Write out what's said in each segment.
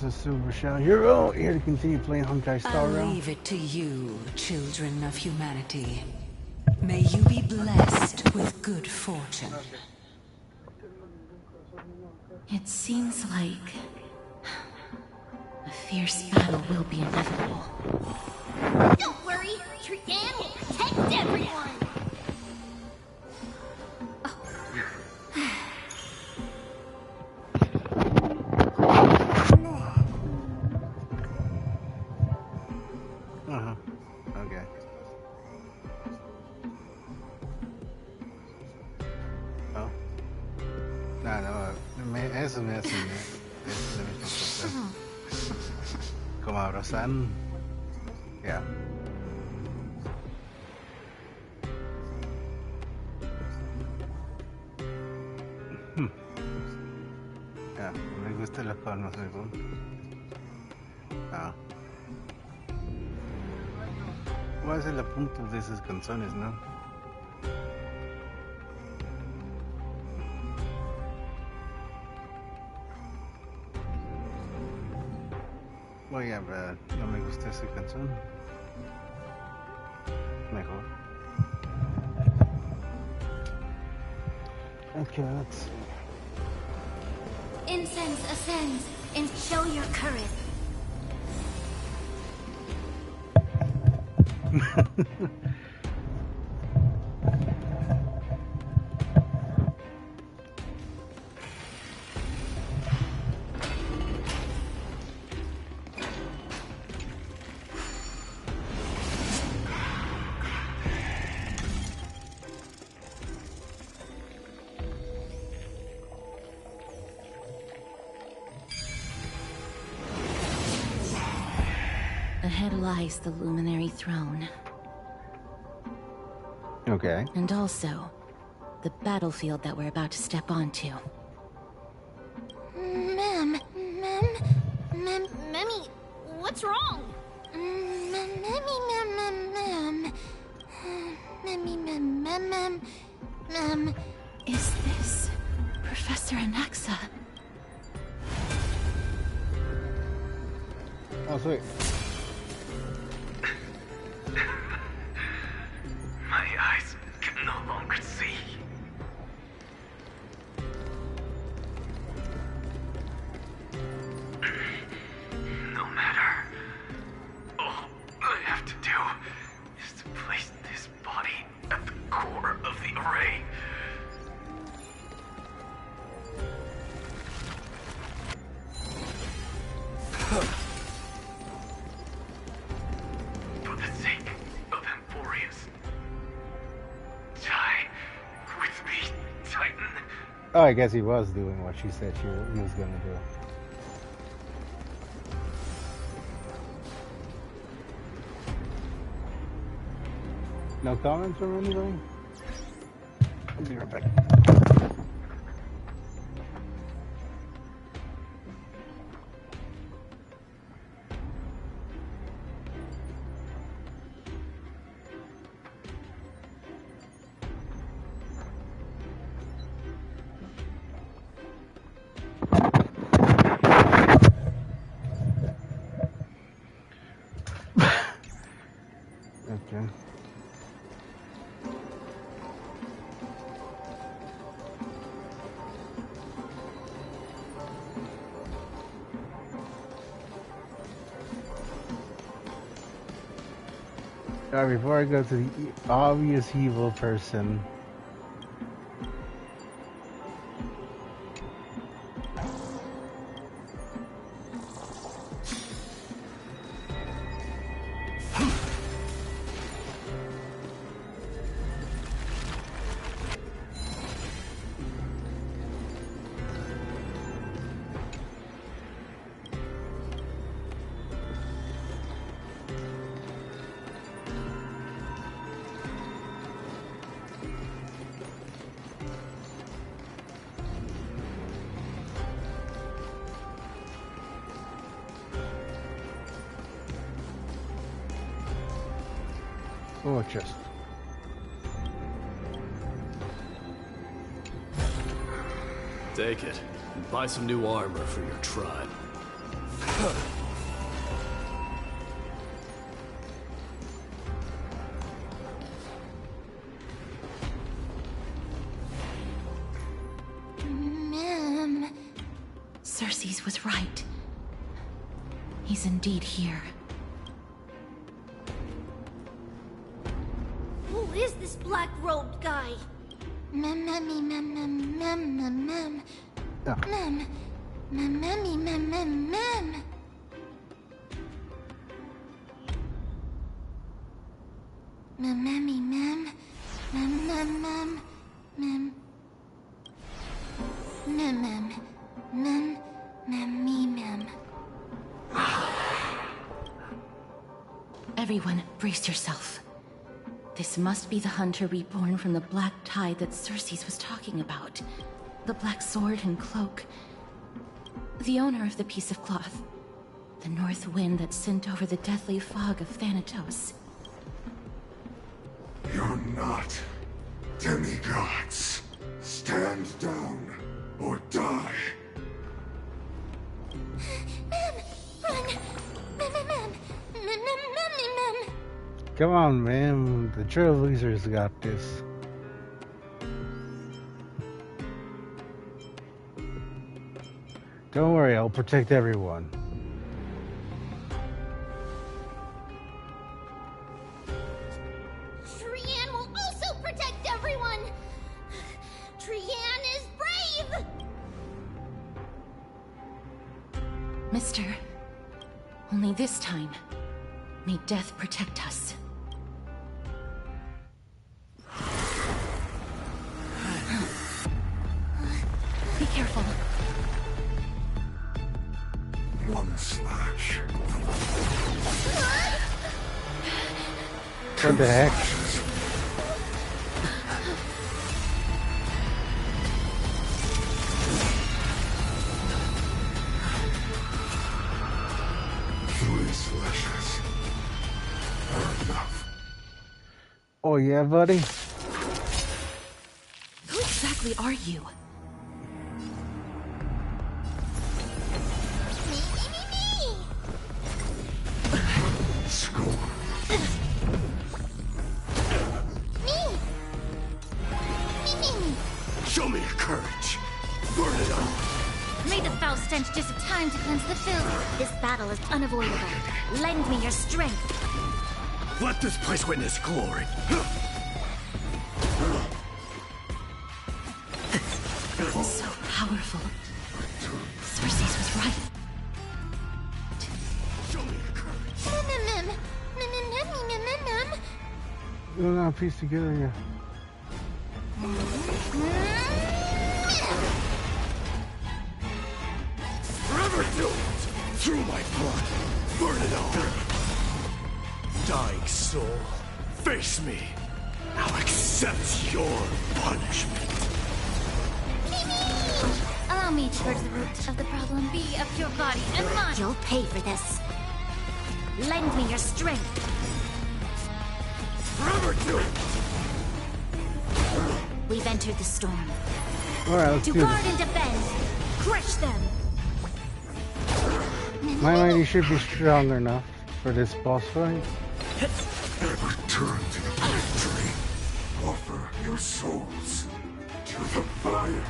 a super shell hero here to continue playing Honki Star Rail. I'll leave it to you, children of humanity. May you be blessed with good fortune. It seems like a fierce battle will be inevitable. Don't worry, Trian will protect everyone. Okay. Oh. No, eso me hace. Como abrazan. Yeah. Ya, me gustan las palmas, según. Ah. ¿Cuál es el punto de esas canciones, no? Voy a ver, no me gusta esa canción. Mejor. Okay, let's see. Incense ascends, and show your courage. Ahead lies the Luminary Throne. Okay. And also, the battlefield that we're about to step onto. Memmy, what's wrong? Is this Professor Anaxa? Oh, sweet. My eyes can no longer see. No matter. All I have to do is to place this body at the core of the array. For the sake of Emporius. Die with me, Titan. Oh, I guess he was doing what she said he was gonna do. No comments from anybody? I'll be right back. Okay. Alright, before I go to the obvious evil person. Oh, chest. Take it, and buy some new armor for your tribe. Ma'am. Cersei's was right. He's indeed here. Who is this black-robed guy? Mem. Yeah. Everyone, brace yourself. This must be the hunter reborn from the black tide that Cersei's was talking about. The black sword and cloak. The owner of the piece of cloth. The north wind that sent over the deathly fog of Thanatos. You're not demigods. Stand down or die. Run! Mem. Come on, man. The Trailblazers got this. Don't worry, I'll protect everyone. Trian will also protect everyone! Trian is brave! Mister, only this time, may death protect us. Be careful. One slash. What the heck? Three slashes. Are enough. Oh yeah, buddy? Who exactly are you? Me! Score. Me! Show me your courage. Burn it up. May the foul stench just a time to cleanse the filth. This battle is unavoidable. Lend me your strength. Let this place witness glory. So powerful. Cersei's was right. Show me your courage. We don't have a piece together yet. Forever do it. Through my blood. Burn it all. Dying soul. Face me. I'll accept your punishment. Allow me to purge the root of the problem. Be a pure body and mind. You'll pay for this. Lend me your strength. Forever do it. We've entered the storm. Alright, let's To do guard this. and defend. Crush them. My lady should be strong enough for this boss fight. Return to the victory. Offer your souls to the fire.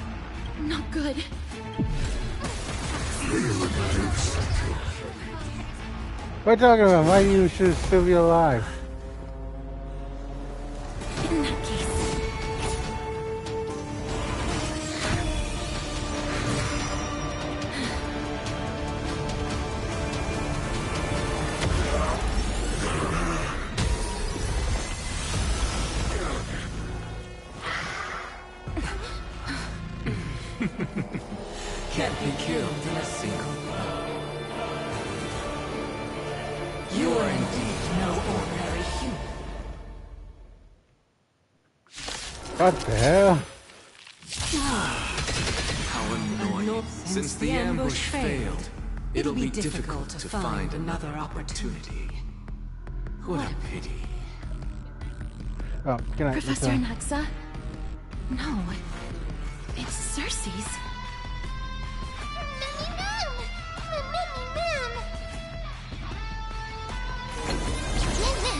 Not good. Be reduced to What are you talking about? My lady should still be alive. In that case, Can't be killed in a single blow. You are indeed no ordinary human. What the hell? How annoying. Since the ambush failed, it'll be difficult to find another opportunity. What a pity. Oh, can I? Professor Naxa? No, it's Cersei's.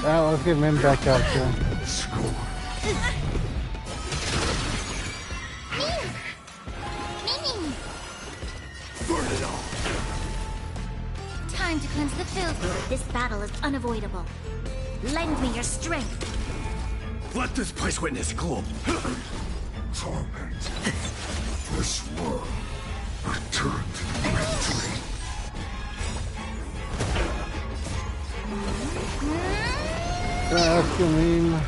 Let's get Min back out there. Burn it all. Time to cleanse the filth. This battle is unavoidable. Lend me your strength. Let this place witness gloom. Torment. This world return to the victory. That's the meme.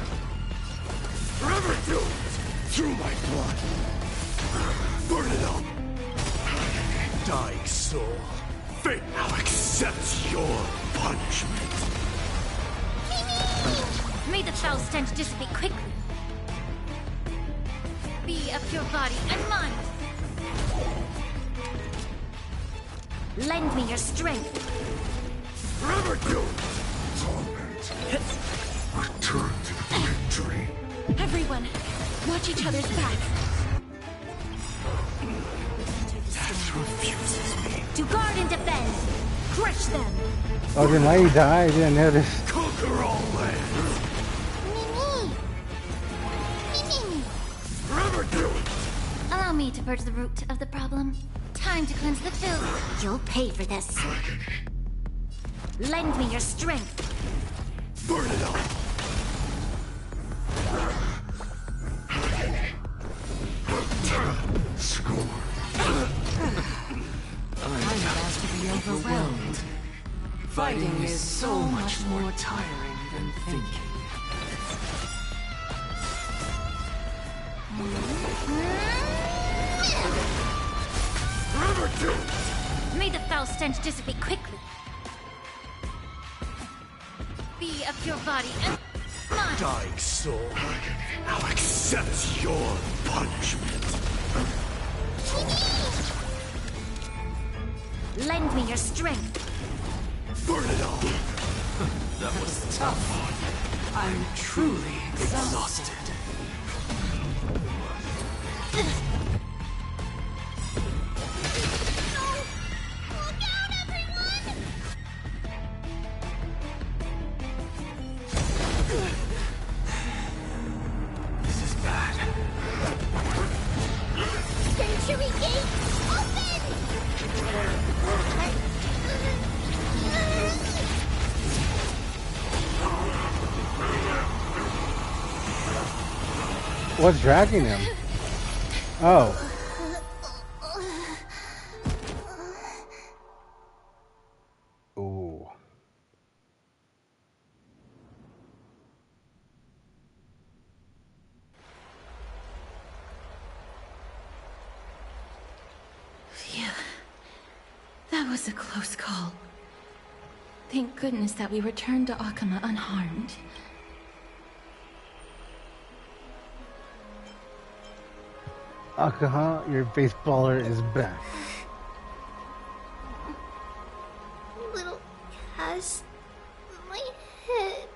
Forever doomed through my blood. Burn it up. Dying soul. Fate now accepts your punishment. May the foul stench dissipate quickly. Be of your body and mind. Lend me your strength. Forever doomed. Torment. Return to the victory. Everyone, watch each other's backs. Death refuses me. To guard and defend. Crush them. Oh, then why he died? I didn't notice. Conquer all lands. Mimi. Forever doomed. Allow me to purge the root of the problem. Time to cleanse the filth. You'll pay for this. Lend me your strength. Burn it up. Score. I'm about to be overwhelmed. Fighting is so much more tiring than thinking. Forever doomed. May the foul stench dissipate quickly. Be of your body and mind. Dying soul. Now accept your punishment. Lend me your strength. Burn it all. That was tough. I'm truly exhausted. Look out, everyone! This is bad. Century Gate, open! What's dragging him? Oh. Ooh. Phew. That was a close call. Thank goodness that we returned to Akama unharmed. Akaha, your baseballer is back. Little cast. My head.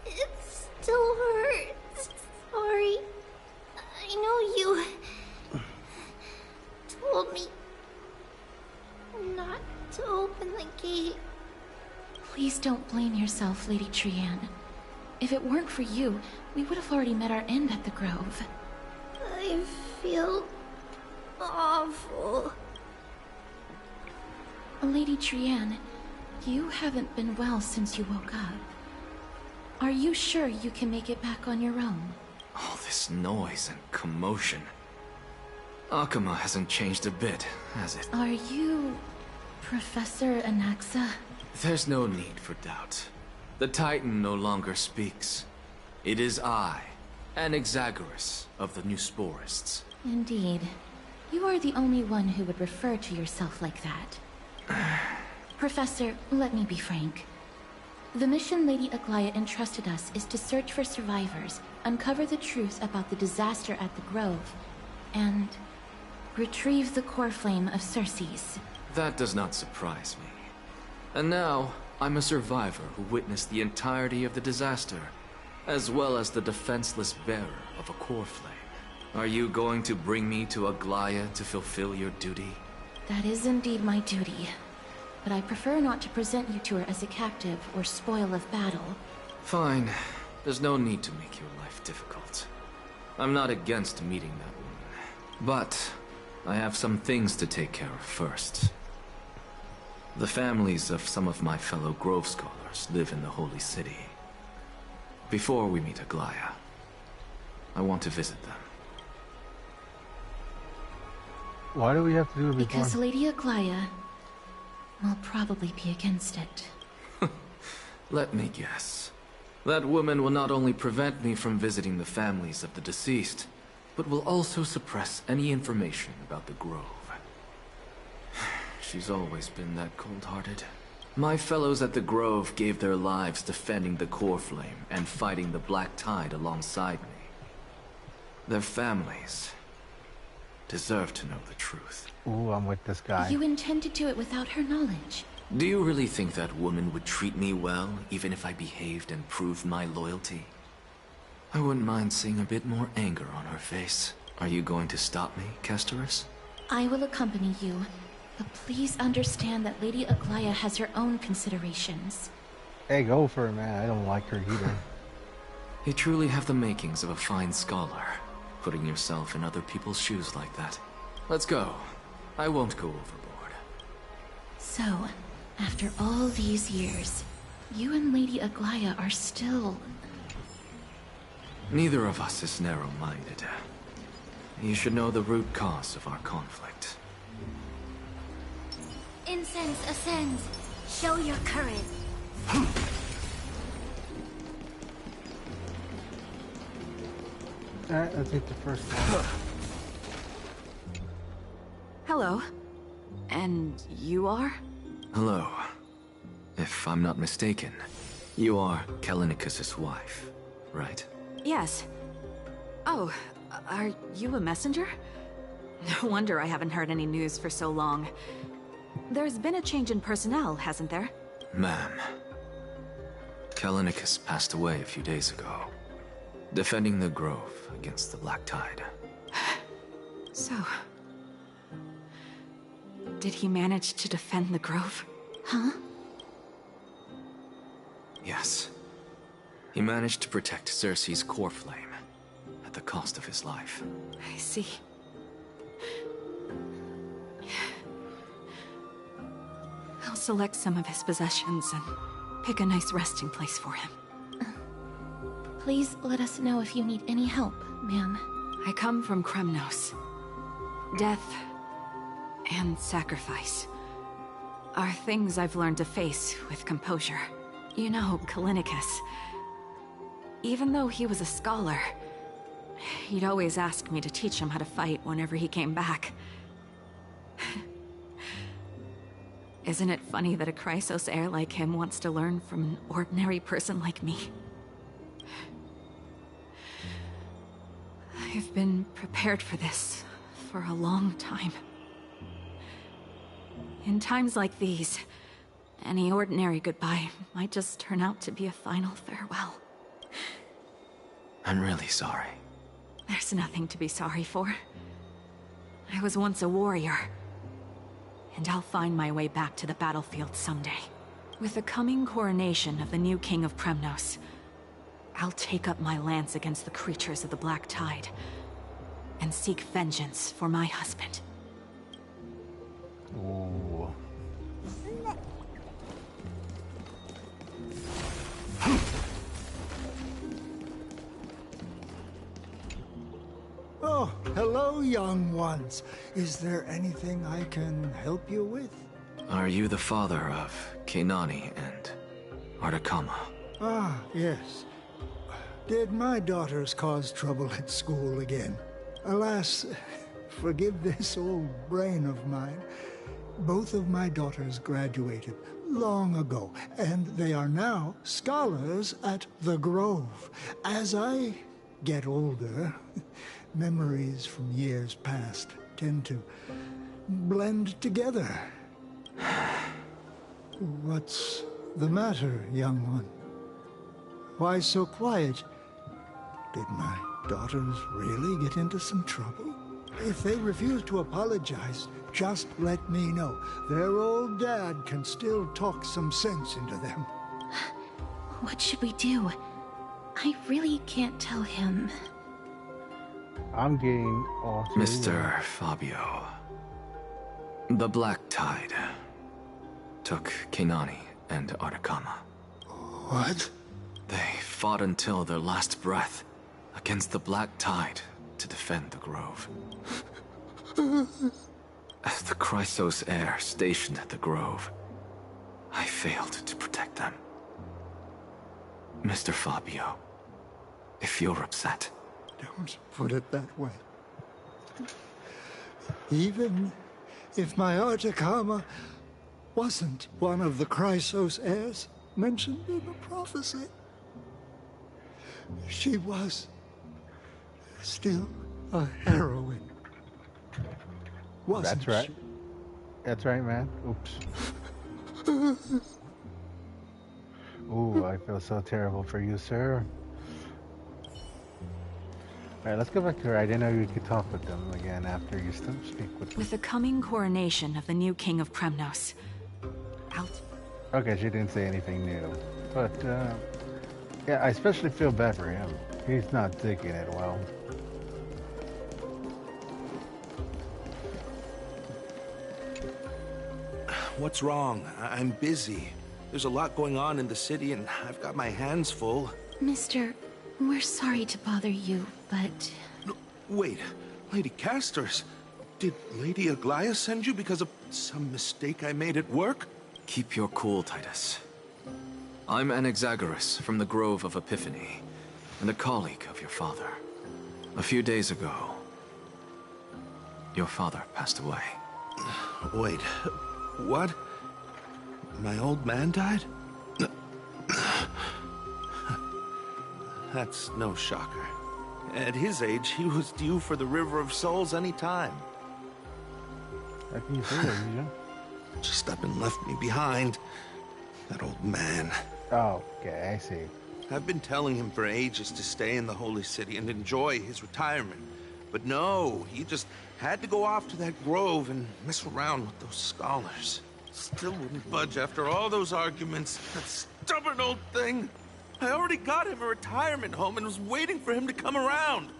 It still hurts. Sorry. I know you told me not to open the gate. Please don't blame yourself, Lady Trianne. If it weren't for you, we would have already met our end at the Grove. I feel awful. Lady Trianne, you haven't been well since you woke up. Are you sure you can make it back on your own? All this noise and commotion. Akama hasn't changed a bit, has it? Are you Professor Anaxa? There's no need for doubt. The Titan no longer speaks. It is I, Anaxagoras of the New Sporists. Indeed. You are the only one who would refer to yourself like that. Professor, let me be frank. The mission Lady Aglaya entrusted us is to search for survivors, uncover the truth about the disaster at the Grove, and retrieve the core flame of Circes. That does not surprise me. And now, I'm a survivor who witnessed the entirety of the disaster, as well as the defenseless bearer of a core flame. Are you going to bring me to Aglaya to fulfill your duty? That is indeed my duty. But I prefer not to present you to her as a captive or spoil of battle. Fine. There's no need to make your life difficult. I'm not against meeting that woman. But I have some things to take care of first. The families of some of my fellow Grove Scholars live in the Holy City. Before we meet Aglaya, I want to visit them. Why do we have to do it before? Because Lady Aglaya will probably be against it. Let me guess. That woman will not only prevent me from visiting the families of the deceased, but will also suppress any information about the Grove. She's always been that cold-hearted. My fellows at the Grove gave their lives defending the Core Flame and fighting the Black Tide alongside me. Their families deserve to know the truth. Ooh, I'm with this guy. You intend to do it without her knowledge. Do you really think that woman would treat me well, even if I behaved and proved my loyalty? I wouldn't mind seeing a bit more anger on her face. Are you going to stop me, Kesterus? I will accompany you, but please understand that Lady Aglaya has her own considerations. Hey, go for it, man. I don't like her either. You truly have the makings of a fine scholar, putting yourself in other people's shoes like that. Let's go. I won't go overboard. So, after all these years, you and Lady Aglaya are still... Neither of us is narrow-minded. You should know the root cause of our conflict. Incense ascends. Show your courage. Alright, let's take the first one. Hello. And you are? Hello. If I'm not mistaken, you are Kallinicus's wife, right? Yes. Oh, are you a messenger? No wonder I haven't heard any news for so long. There's been a change in personnel, hasn't there? Ma'am, Kallinicus passed away a few days ago, defending the Grove against the Black Tide. So... did he manage to defend the Grove? Huh? Yes. He managed to protect Cersei's core flame, at the cost of his life. I see. I'll select some of his possessions and pick a nice resting place for him. Please let us know if you need any help, ma'am. I come from Kremnos. Death and sacrifice are things I've learned to face with composure. You know, Kallinicus, even though he was a scholar, he'd always ask me to teach him how to fight whenever he came back. Isn't it funny that a Chrysos heir like him wants to learn from an ordinary person like me? I've been prepared for this for a long time. In times like these, any ordinary goodbye might just turn out to be a final farewell. I'm really sorry. There's nothing to be sorry for. I was once a warrior, and I'll find my way back to the battlefield someday. With the coming coronation of the new king of Kremnos, I'll take up my lance against the creatures of the Black Tide, and seek vengeance for my husband. Ooh. Oh, hello, young ones. Is there anything I can help you with? Are you the father of Keinani and Artakama? Ah, yes. Did my daughters cause trouble at school again? Alas, forgive this old brain of mine. Both of my daughters graduated long ago, and they are now scholars at the Grove. As I get older, memories from years past tend to blend together. What's the matter, young one? Why so quiet? Did my daughters really get into some trouble? If they refuse to apologize, just let me know. Their old dad can still talk some sense into them. What should we do? I really can't tell him. I'm getting all three. Mr. Fabio. The Black Tide took Kenani and Artakama. What? They fought until their last breath against the Black Tide to defend the Grove. As the Chrysos heir stationed at the Grove, I failed to protect them. Mr. Fabio, if you're upset... Don't put it that way. Even if my Artakama wasn't one of the Chrysos heirs mentioned in the prophecy, she was still a heroine. Wasn't That's right. she? That's right, man. Oops. Ooh, I feel so terrible for you, sir. Alright, let's go back to her. I didn't know you could talk with them again after you speak with them. With the coming coronation of the new king of Premnos, Okay, she didn't say anything new. But, yeah, I especially feel bad for him. He's not taking it well. What's wrong? I'm busy. There's a lot going on in the city, and I've got my hands full. Mister, we're sorry to bother you, but... No, wait, Lady Casters, did Lady Aglaia send you because of some mistake I made at work? Keep your cool, Titus. I'm Anaxagoras from the Grove of Epiphany, and a colleague of your father. A few days ago, your father passed away. Wait, what? My old man died? That's no shocker. At his age, he was due for the River of Souls any time. How can you say that, Legion? Just up and left me behind. That old man. Oh, okay, I see. I've been telling him for ages to stay in the Holy City and enjoy his retirement. But no, he just had to go off to that grove and mess around with those scholars. Still wouldn't budge after all those arguments. That stubborn old thing. I already got him a retirement home and was waiting for him to come around.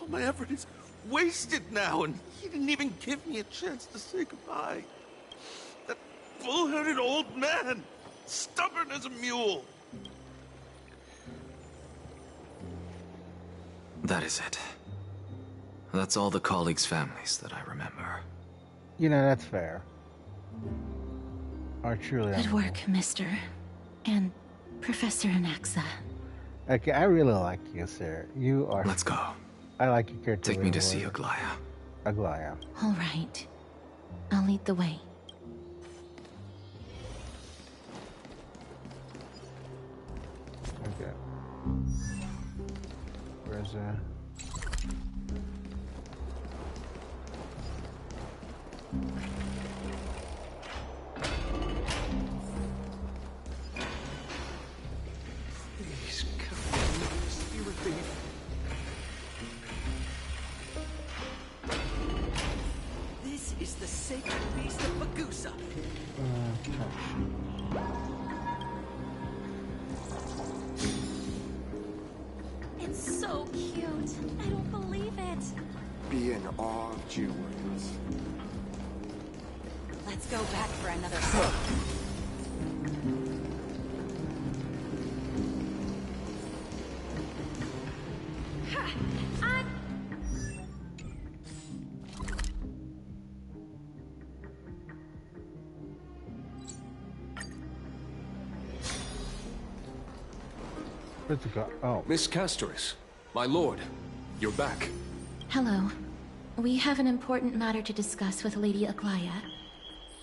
All my effort is wasted now, and he didn't even give me a chance to say goodbye. That bull-headed old man. Stubborn as a mule. That is it. That's all the colleagues' families that I remember. You know, that's fair. Or truly. Good work, mister. And Professor Anaxa. Okay, I really like you, sir. You are... Let's go. I like your character. Take me to see Aglaia. Aglaia. All right. I'll lead the way. Okay. Where's Please come on, spirit thief. This is the sacred beast of Magusa. It's so cute. I don't believe it. Be in awe of jewels. let's go back for another sip. Where's it go? Oh. Miss Castoris, my lord, you're back. Hello. We have an important matter to discuss with Lady Aglaia.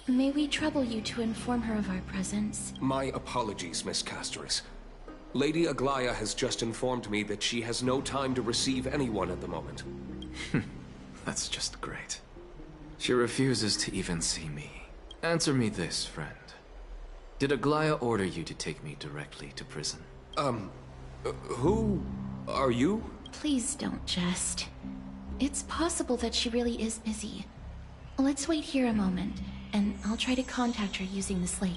May we trouble you to inform her of our presence? My apologies, Miss Castoris. Lady Aglaia has just informed me that she has no time to receive anyone at the moment. That's just great. She refuses to even see me. Answer me this, friend. Did Aglaia order you to take me directly to prison? Who are you? Please don't jest. It's possible that she really is busy. Let's wait here a moment, and I'll try to contact her using the slate.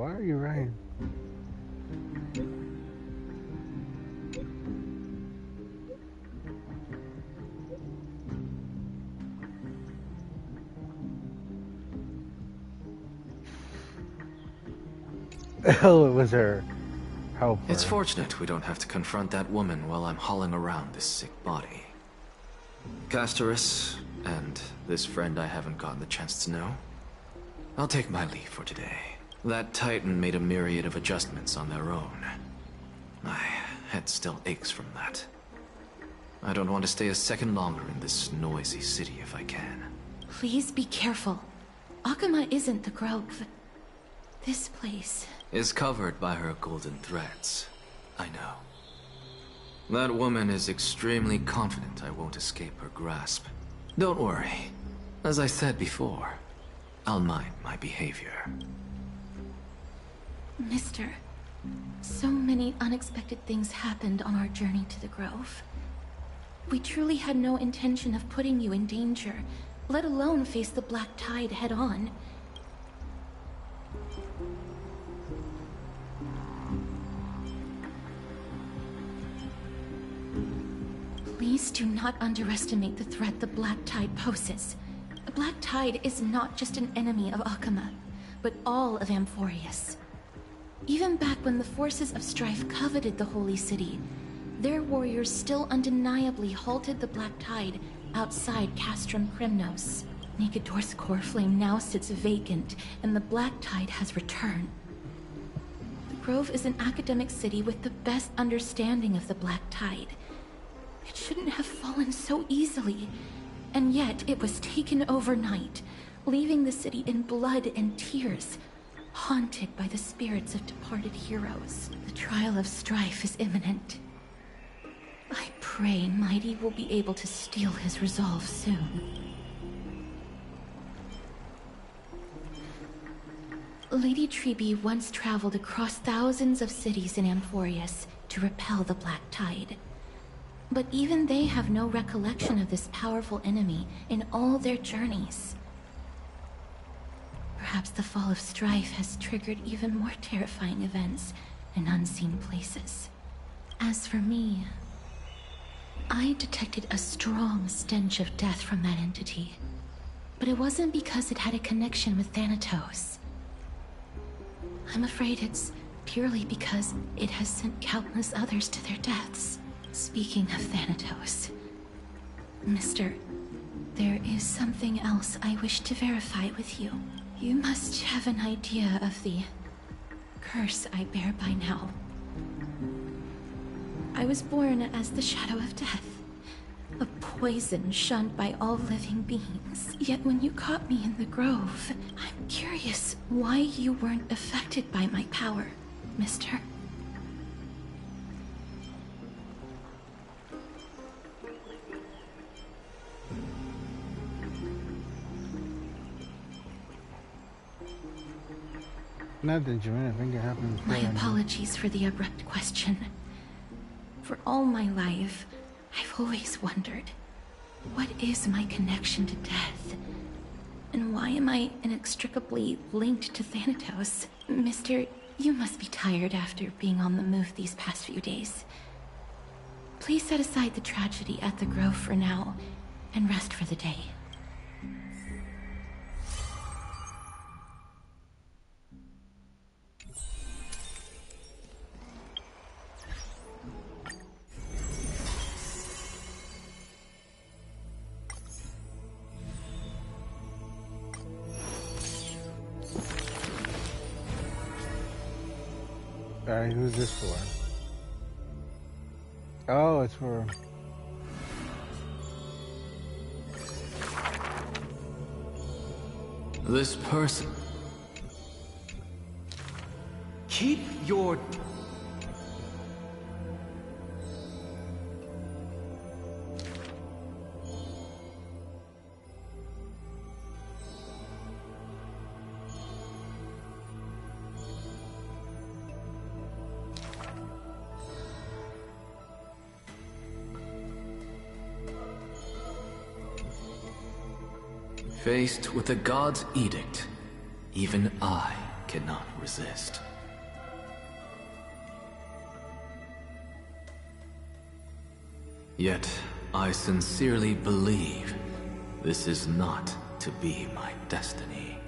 why are you running? Oh, it was her helper. It's fortunate we don't have to confront that woman while I'm hauling around this sick body. Castorus, and this friend I haven't gotten the chance to know, I'll take my leave for today. That Titan made a myriad of adjustments on their own. My head still aches from that. I don't want to stay a second longer in this noisy city if I can. Please be careful. Akuma isn't the Grove. This place is covered by her golden threads. I know. That woman is extremely confident I won't escape her grasp. Don't worry. As I said before, I'll mind my behavior. Mister, so many unexpected things happened on our journey to the Grove. We truly had no intention of putting you in danger, let alone face the Black Tide head-on. Please do not underestimate the threat the Black Tide poses. The Black Tide is not just an enemy of Akuma, but all of Amphorius. Even back when the forces of strife coveted the Holy City, their warriors still undeniably halted the Black Tide outside Castrum Kremnos. Nikedor's core flame now sits vacant, and the Black Tide has returned. The Grove is an academic city with the best understanding of the Black Tide. It shouldn't have fallen so easily, and yet it was taken overnight, leaving the city in blood and tears, haunted by the spirits of departed heroes. The trial of strife is imminent. I pray Mighty will be able to steal his resolve soon. Lady Treeby once traveled across thousands of cities in Amphorius to repel the Black Tide. But even they have no recollection of this powerful enemy in all their journeys. Perhaps the fall of strife has triggered even more terrifying events in unseen places. As for me, I detected a strong stench of death from that entity. But it wasn't because it had a connection with Thanatos. I'm afraid it's purely because it has sent countless others to their deaths. Speaking of Thanatos, Mister, there is something else I wish to verify with you. You must have an idea of the curse I bear by now. I was born as the shadow of death, a poison shunned by all living beings. Yet when you caught me in the Grove, I'm curious why you weren't affected by my power, Mister. Nothing, Joanne. I think it happened before. My apologies for the abrupt question. For all my life, I've always wondered, what is my connection to death? And why am I inextricably linked to Thanatos? Mister, you must be tired after being on the move these past few days. Please set aside the tragedy at the Grove for now, and rest for the day. Alright, who's this for? Oh, it's for... This person. Keep your... Faced with the god's edict, even I cannot resist. Yet, I sincerely believe this is not to be my destiny.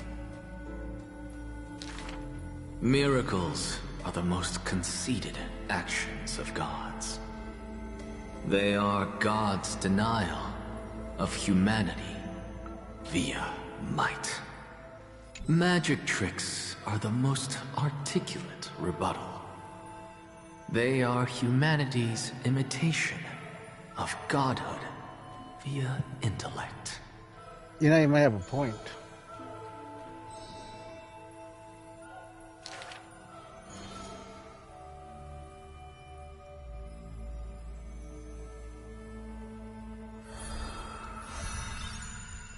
Miracles are the most conceited actions of gods. They are God's denial of humanity via might. Magic tricks are the most articulate rebuttal. They are humanity's imitation of godhood via intellect. You know, you might have a point.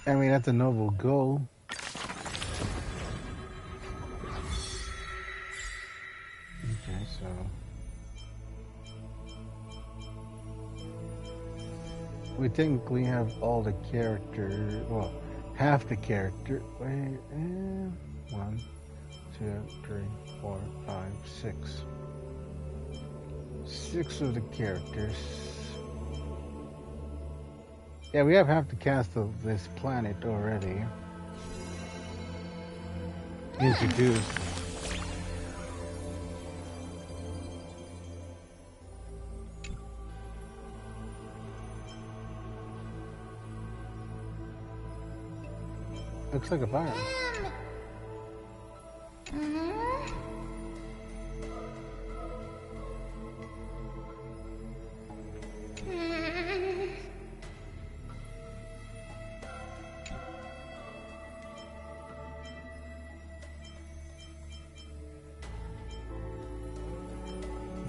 I mean, that's a noble goal. Okay, so... we technically have all the characters, well, half the character. Wait, 1, 2, 3, 4, 5, 6. 6 of the characters. Yeah, we have half the cast of this planet already introduced. Looks like a fire.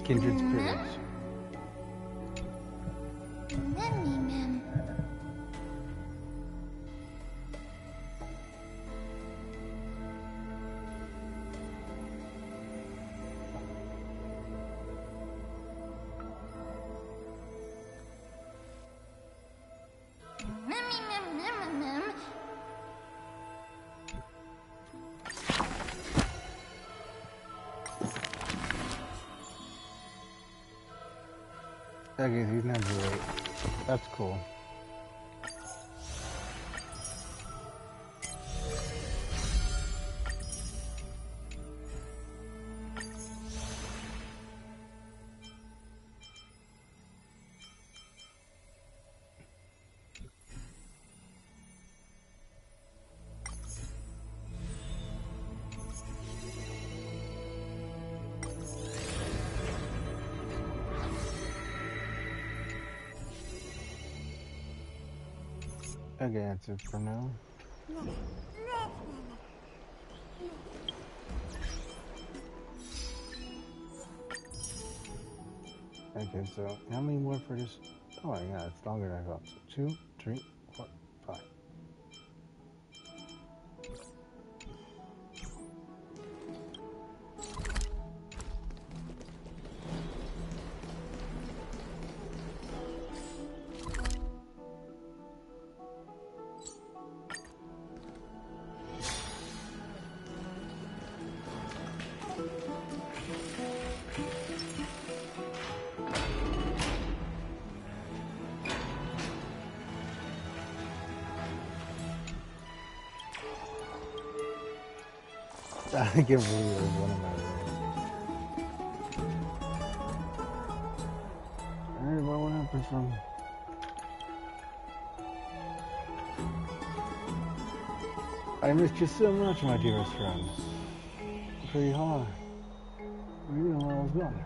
Kindred spirits. Okay, he's not great. That's cool. Okay, that's it for now. Okay, so how many more for this? Oh yeah, it's longer than I thought. So 2, 3, 4, 5. I can't believe it was one of my words. Alright, well, what happened from... I missed you so much, my dearest friend. Pretty hard. You didn't know where I was going.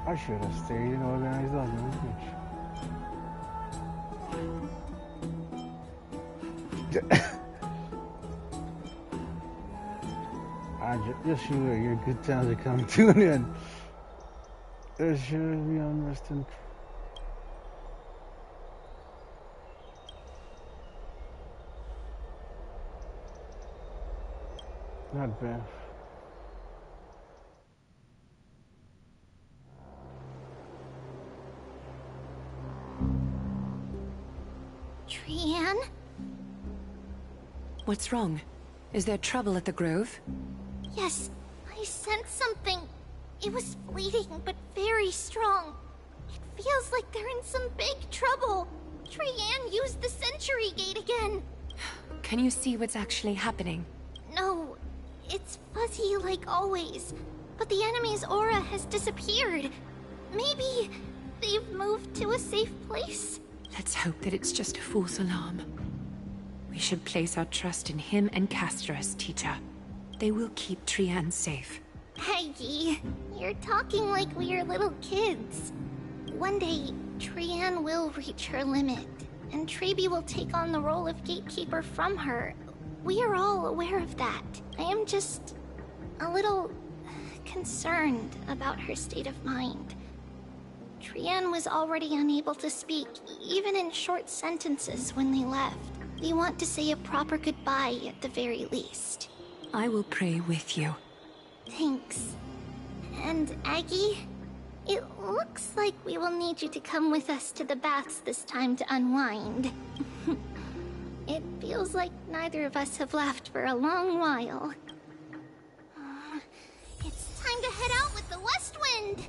I should have stayed and organized on the beach. I Just sure your good times are coming to an end. There should be unrest and not bad. Trian? What's wrong? Is there trouble at the Grove? Yes, I sensed something. It was fleeting, but very strong. It feels like they're in some big trouble. Trian used the Century Gate again. Can you see what's actually happening? No, it's fuzzy like always. But the enemy's aura has disappeared. Maybe they've moved to a safe place? Let's hope that it's just a false alarm. We should place our trust in him and Castorus, teacher. They will keep Trian safe. Peggy, you're talking like we're little kids. One day, Trian will reach her limit, and Trebi will take on the role of gatekeeper from her. We are all aware of that. I am just a little concerned about her state of mind. Trian was already unable to speak, even in short sentences when they left. We want to say a proper goodbye at the very least. I will pray with you. Thanks. And Aggie, it looks like we will need you to come with us to the baths this time to unwind. It feels like neither of us have laughed for a long while. It's time to head out with the West Wind!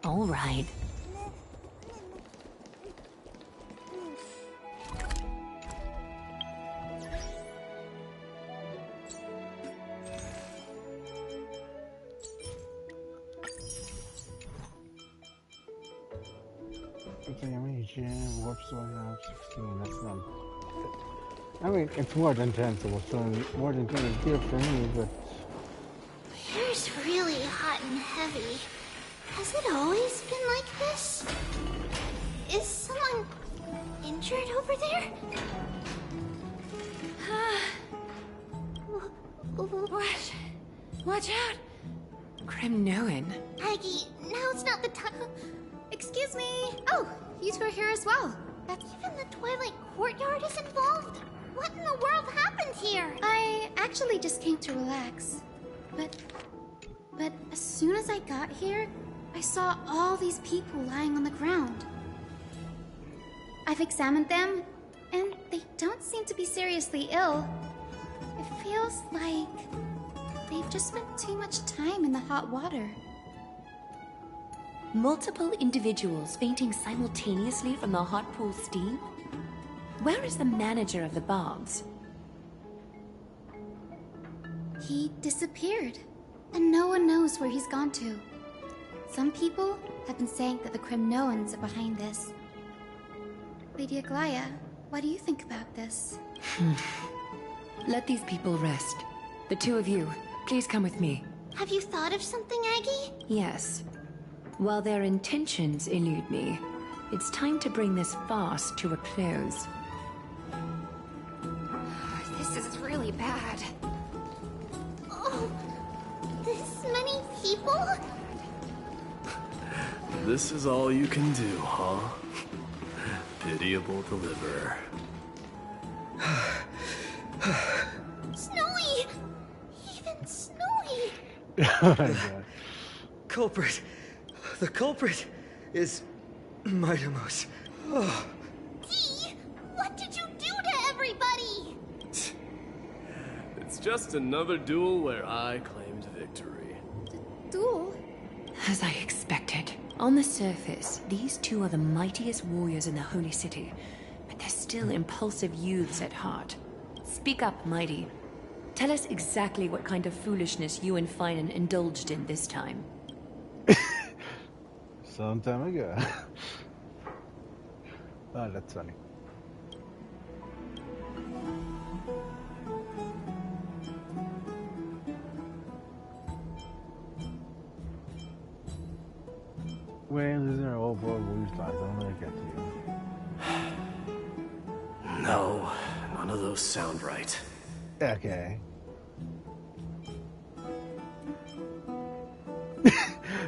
All right. Okay, I mean, warp zone now 16. That's not. I mean, it's more than 10, so more than 10 is good for me, but. Here's really hot and heavy. Has it always been like this? Is someone injured over there? What? Watch out! Kremnoan. Aggie, now's not the time. Excuse me. Oh, you two are here as well. Even the Twilight Courtyard is involved? What in the world happened here? I actually just came to relax. But as soon as I got here, I saw all these people lying on the ground. I've examined them, and they don't seem to be seriously ill. It feels like they've just spent too much time in the hot water. Multiple individuals fainting simultaneously from the hot pool steam? Where is the manager of the baths? He disappeared, and no one knows where he's gone to. Some people have been saying that the Kremnoans are behind this. Lady Aglaya, what do you think about this? Let these people rest. The two of you, please come with me. Have you thought of something, Aggie? Yes. While their intentions elude me, it's time to bring this farce to a close. This is really bad. Oh, this many people? This is all you can do, huh? Pitiable deliverer. Snowy! Even Snowy! Oh my god. Culprit. The culprit is Mightimos. Oh. Dee, what did you do to everybody? It's just another duel where I claimed victory. Duel? As I expected. On the surface, these two are the mightiest warriors in the Holy City, but they're still impulsive youths at heart. Speak up, Mighty. Tell us exactly what kind of foolishness you and Finan indulged in this time. Some time ago. Oh, that's funny. Well, isn't there old boy blues times? I'm gonna get to you. No, none of those sound right. Okay.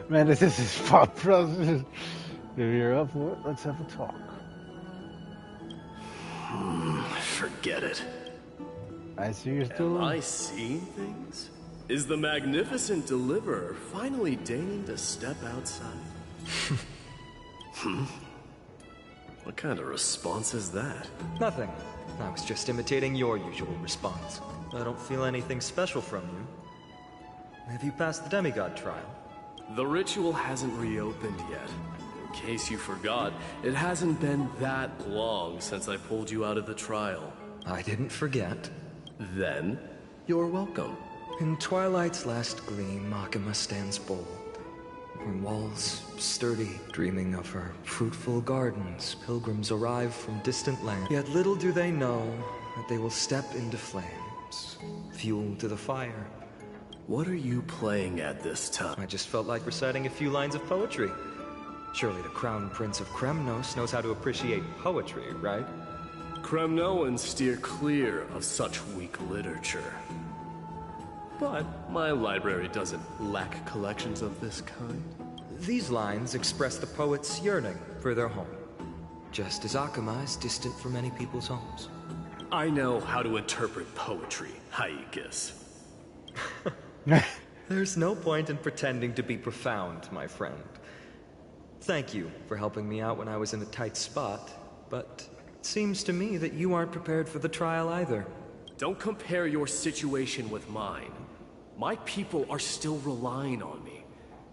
Man, this is Pop Bros. If you're up for it, let's have a talk. Forget it. I see you're still. Am I seeing things? Is the magnificent deliverer finally deigning to step outside? What kind of response is that? Nothing. I was just imitating your usual response. I don't feel anything special from you. Have you passed the demigod trial? The ritual hasn't reopened yet. In case you forgot, it hasn't been that long since I pulled you out of the trial. I didn't forget. Then, you're welcome. In twilight's last gleam, Makima stands bold. Her walls sturdy, dreaming of her fruitful gardens. Pilgrims arrive from distant lands. Yet little do they know that they will step into flames, fuel to the fire. What are you playing at this time? I just felt like reciting a few lines of poetry. Surely the Crown Prince of Kremnos knows how to appreciate poetry, right? Kremnoans steer clear of such weak literature. But my library doesn't lack collections of this kind. These lines express the poet's yearning for their home, just as Akama is distant from many people's homes. I know how to interpret poetry, Haikis. There's no point in pretending to be profound, my friend. Thank you for helping me out when I was in a tight spot, but it seems to me that you aren't prepared for the trial either. Don't compare your situation with mine. My people are still relying on me.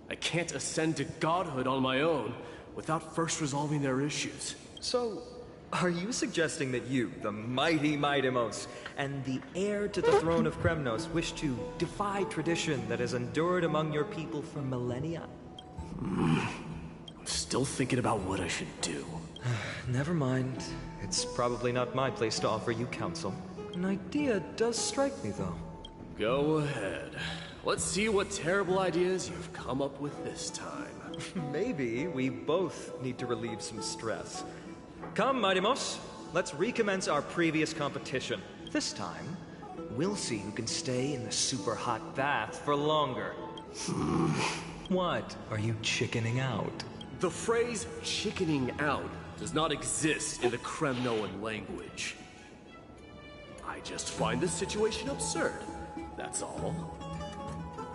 I can't ascend to godhood on my own without first resolving their issues. So, are you suggesting that you, the mighty Mightimos, and the heir to the throne of Kremnos, wish to defy tradition that has endured among your people for millennia? I'm still thinking about what I should do. Never mind. It's probably not my place to offer you counsel. An idea does strike me, though. Go ahead. Let's see what terrible ideas you've come up with this time. Maybe we both need to relieve some stress. Come, Mightimos. Let's recommence our previous competition. This time, we'll see who can stay in the super hot bath for longer. What? Are you chickening out? The phrase chickening out does not exist in the Kremnoan language. I just find this situation absurd. That's all.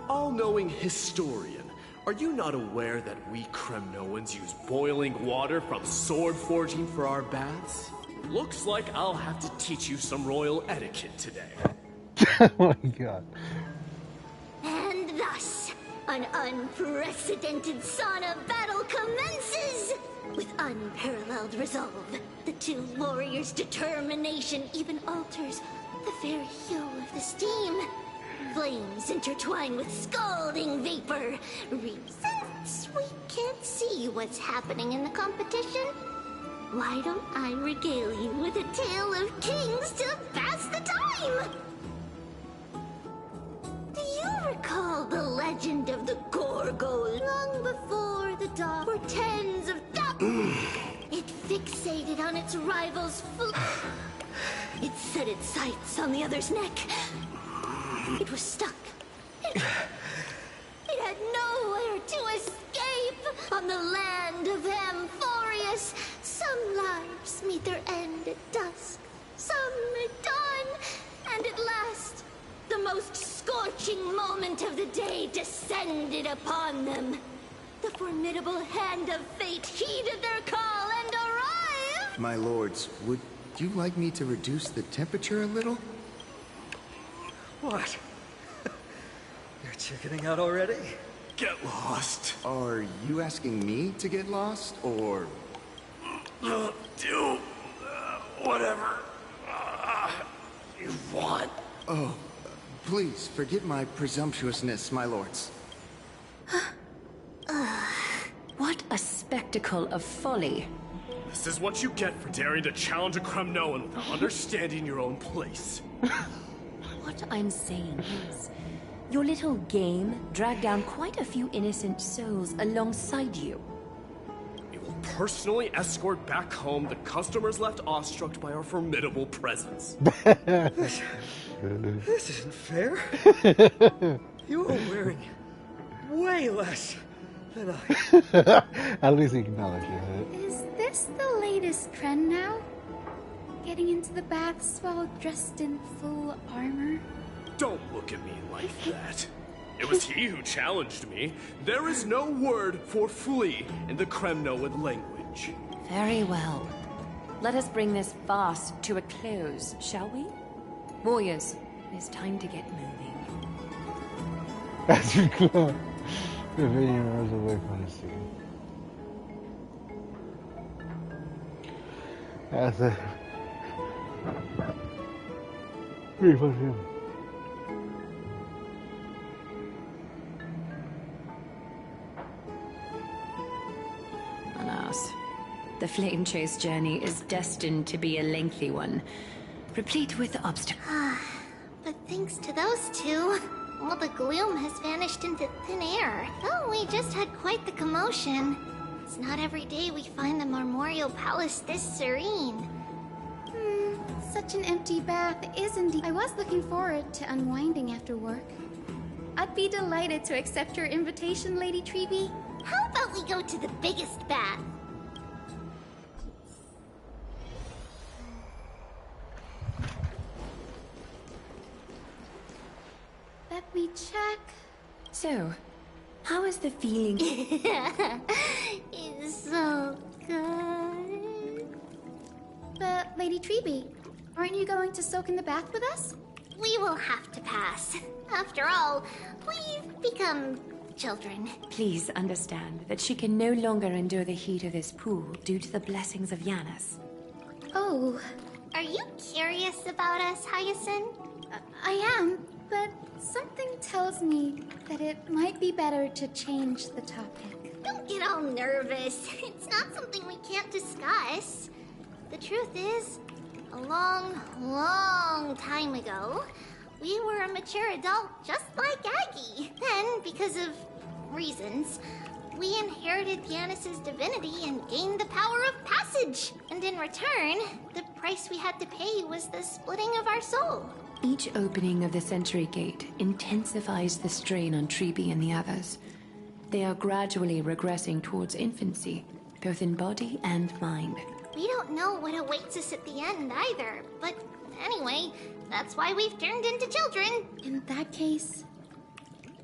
All-knowing historian, are you not aware that we Kremnoans use boiling water from sword forging for our baths? Looks like I'll have to teach you some royal etiquette today. Oh my god. And thus, an unprecedented sauna battle commences! With unparalleled resolve, the two warriors' determination even alters the very hue of the steam. Flames intertwine with scalding vapor. Since we can't see what's happening in the competition, why don't I regale you with a tale of kings to pass the time? Do you recall the legend of the Gorgo long before the dawn? For tens of thousands, it fixated on its rival's foot. It set its sights on the other's neck. It was stuck. It had nowhere to escape. On the land of Amphorius, some lives meet their end at dusk, some at dawn, and at last, the most scorching moment of the day descended upon them. The formidable hand of fate heeded their call and arrived! My lords, would you like me to reduce the temperature a little? What? You're chickening out already? Get lost. Are you asking me to get lost, or... Do whatever you want. Oh, please forget my presumptuousness, my lords. What a spectacle of folly. This is what you get for daring to challenge a Kremnoan without understanding your own place. What I'm saying is, your little game dragged down quite a few innocent souls alongside you. We will personally escort back home the customers left awestruck by our formidable presence. This isn't fair. You are wearing way less At least he acknowledges it. Is this the latest trend now? Getting into the baths while dressed in full armor? Don't look at me like that. It was he who challenged me. There is no word for flee in the Kremnoan language. Very well. Let us bring this farce to a close, shall we? Warriors, it is time to get moving. As you go, the video rolls away from the scene. As a beautiful him. Alas, the flame chase journey is destined to be a lengthy one, replete with obstacles. But thanks to those two, all the gloom has vanished into thin air. Oh, we just had quite the commotion. It's not every day we find the Marmorial Palace this serene. Such an empty bath is indeed. I was looking forward to unwinding after work. I'd be delighted to accept your invitation, Lady Treeby. How about we go to the biggest bath? Let me check. So, how is the feeling? It's so good. But, Lady Treeby, aren't you going to soak in the bath with us? We will have to pass. After all, we've become children. Please understand that she can no longer endure the heat of this pool due to the blessings of Yanis. Oh. Are you curious about us, Hyacinth? I am, but something tells me that it might be better to change the topic. Don't get all nervous. It's not something we can't discuss. The truth is, a long, long time ago, we were a mature adult just like Aggie. Then, because of reasons, we inherited Yanis's divinity and gained the power of passage. And in return, the price we had to pay was the splitting of our soul. Each opening of the Century Gate intensifies the strain on Treeby and the others. They are gradually regressing towards infancy, both in body and mind. We don't know what awaits us at the end either, but anyway, that's why we've turned into children. In that case,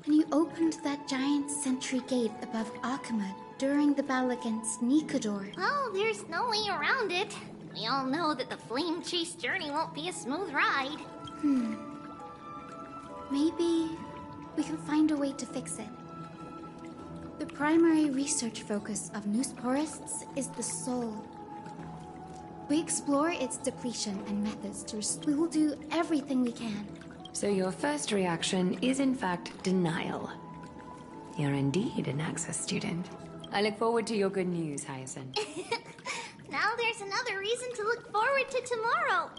when you opened that giant sentry gate above Akama during the battle against Nikador... Well, there's no way around it. We all know that the flame chase journey won't be a smooth ride. Maybe we can find a way to fix it. The primary research focus of Noosporists is the soul. We explore its depletion and methods to we will do everything we can. So your first reaction is in fact denial. You're indeed an Access student. I look forward to your good news, Hyacinth. Now there's another reason to look forward to tomorrow.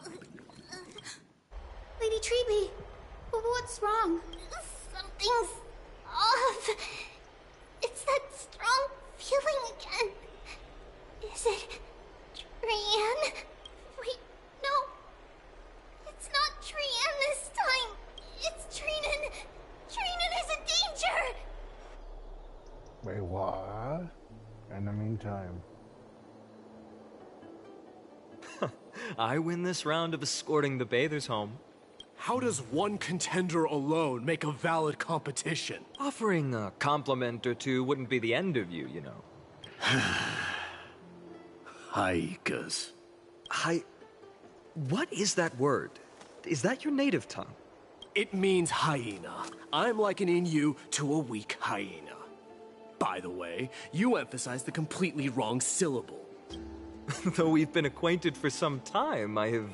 Lady Treeby, what's wrong? Something's off. It's that strong feeling again. Is it Trian? Wait, no. It's not Trian this time. It's Trinan. Trinan is in danger. Wait, what? In the meantime. I win this round of escorting the bathers home. How does one contender alone make a valid competition? Offering a compliment or two wouldn't be the end of you, you know. Haikas. What is that word? Is that your native tongue? It means hyena. I'm likening you to a weak hyena. By the way, you emphasize the completely wrong syllable. Though we've been acquainted for some time, I have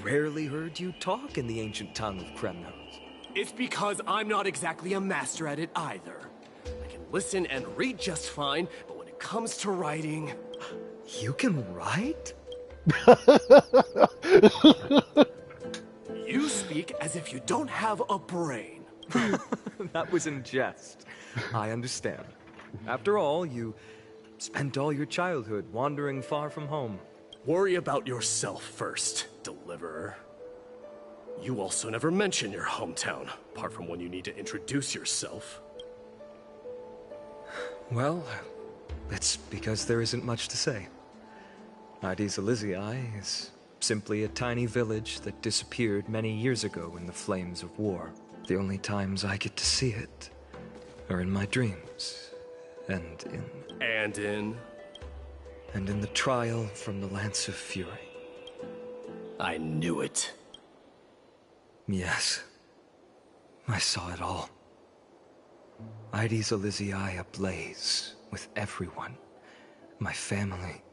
rarely heard you talk in the ancient tongue of Kremnos. It's because I'm not exactly a master at it either. I can listen and read just fine, but when it comes to writing... You can write? You speak as if you don't have a brain. That was in jest. I understand. After all, you spent all your childhood wandering far from home. Worry about yourself first, Deliverer. You also never mention your hometown, apart from when you need to introduce yourself. Well, it's because there isn't much to say. Ides Elysiae is simply a tiny village that disappeared many years ago in the flames of war. The only times I get to see it are in my dreams, and in the trial from the Lance of Fury. I knew it. Yes, I saw it all. Ides Elysiae ablaze with everyone. My family,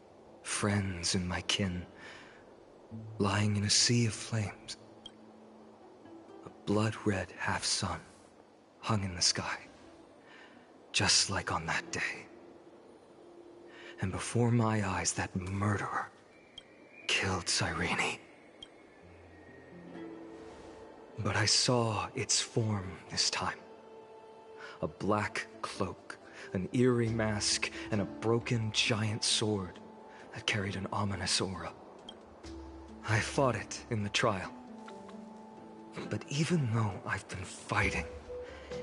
friends, and my kin, lying in a sea of flames. A blood-red half-sun hung in the sky, just like on that day. And before my eyes, that murderer killed Cyrene. But I saw its form this time. A black cloak, an eerie mask, and a broken giant sword that carried an ominous aura. I fought it in the trial. But even though I've been fighting,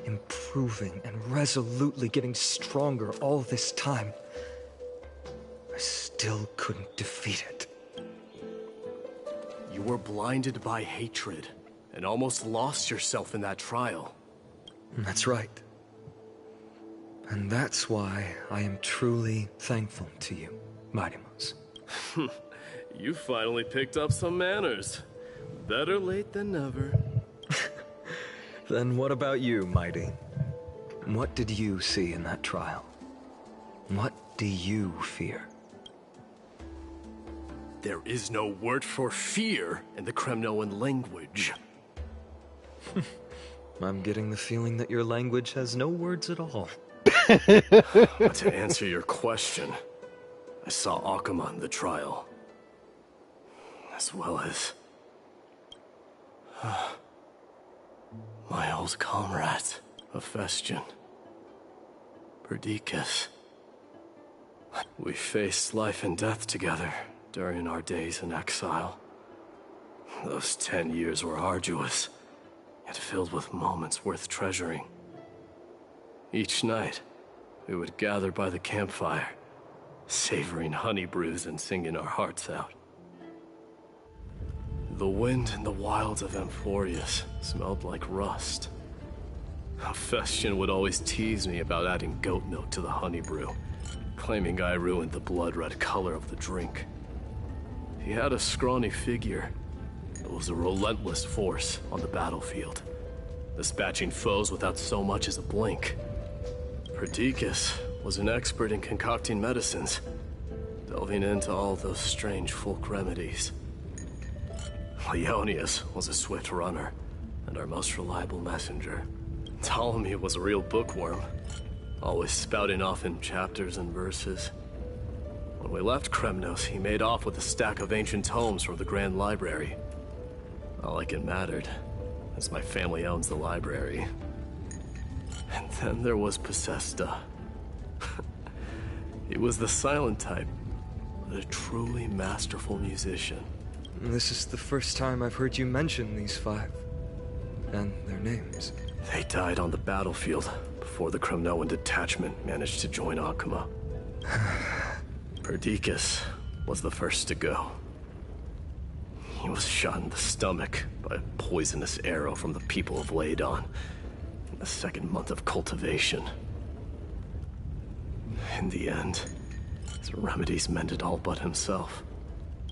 improving, and resolutely getting stronger all this time, I still couldn't defeat it. You were blinded by hatred, and almost lost yourself in that trial. That's right. And that's why I am truly thankful to you, Mightymouse. You finally picked up some manners. Better late than never. Then what about you, Mighty? What did you see in that trial? What do you fear? There is no word for fear in the Kremnoan language. I'm getting the feeling that your language has no words at all. But to answer your question, I saw Akuma in the trial. As well as... my old comrade, Hephaestion. Perdiccas. We faced life and death together during our days in exile. Those 10 years were arduous, yet filled with moments worth treasuring. Each night, we would gather by the campfire, savoring honey brews and singing our hearts out. The wind in the wilds of Amphorius smelled like rust. Hephaestion would always tease me about adding goat milk to the honey brew, claiming I ruined the blood-red color of the drink. He had a scrawny figure that was a relentless force on the battlefield, dispatching foes without so much as a blink. Perdiccas was an expert in concocting medicines, delving into all those strange folk remedies. Leonius was a swift runner, and our most reliable messenger. Ptolemy was a real bookworm, always spouting off in chapters and verses. When we left Kremnos, he made off with a stack of ancient tomes from the Grand Library. Not like it mattered, as my family owns the library. And then there was Possesta. He was the silent type, but a truly masterful musician. This is the first time I've heard you mention these 5. And their names. They died on the battlefield before the Kremnoan detachment managed to join Akuma. Perdiccas was the first to go. He was shot in the stomach by a poisonous arrow from the people of Ladon in the 2nd month of cultivation. In the end, his remedies mended all but himself.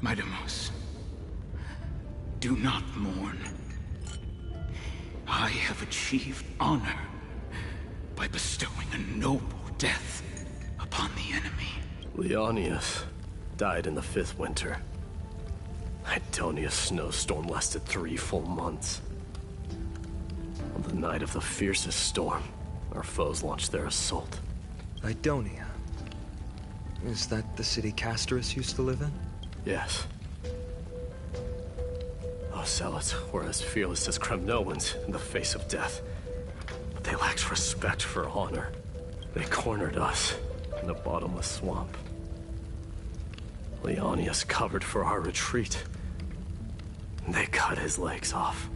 Mightymouse, do not mourn. I have achieved honor by bestowing a noble death upon the enemy. Leonius died in the 5th winter. Idonia's snowstorm lasted 3 full months. On the night of the fiercest storm, our foes launched their assault. Idonia? Is that the city Castorus used to live in? Yes. Those zealots were as fearless as Kremnoans in the face of death. But they lacked respect for honor. They cornered us in a bottomless swamp. Leonius covered for our retreat. They cut his legs off.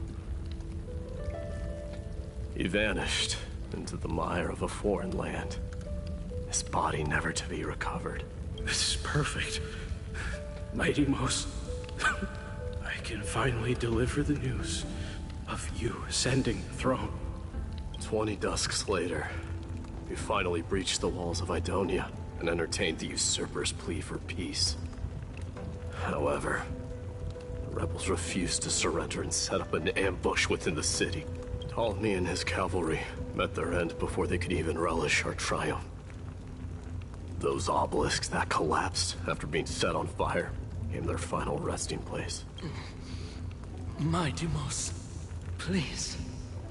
He vanished into the mire of a foreign land. His body never to be recovered. This is perfect. Mighty Most, I can finally deliver the news of you ascending the throne. 20 dusks later, we finally breached the walls of Idonia and entertained the usurper's plea for peace. However, the rebels refused to surrender and set up an ambush within the city. Ptolemy and his cavalry met their end before they could even relish our triumph. Those obelisks that collapsed after being set on fire became their final resting place. Mighty Most, please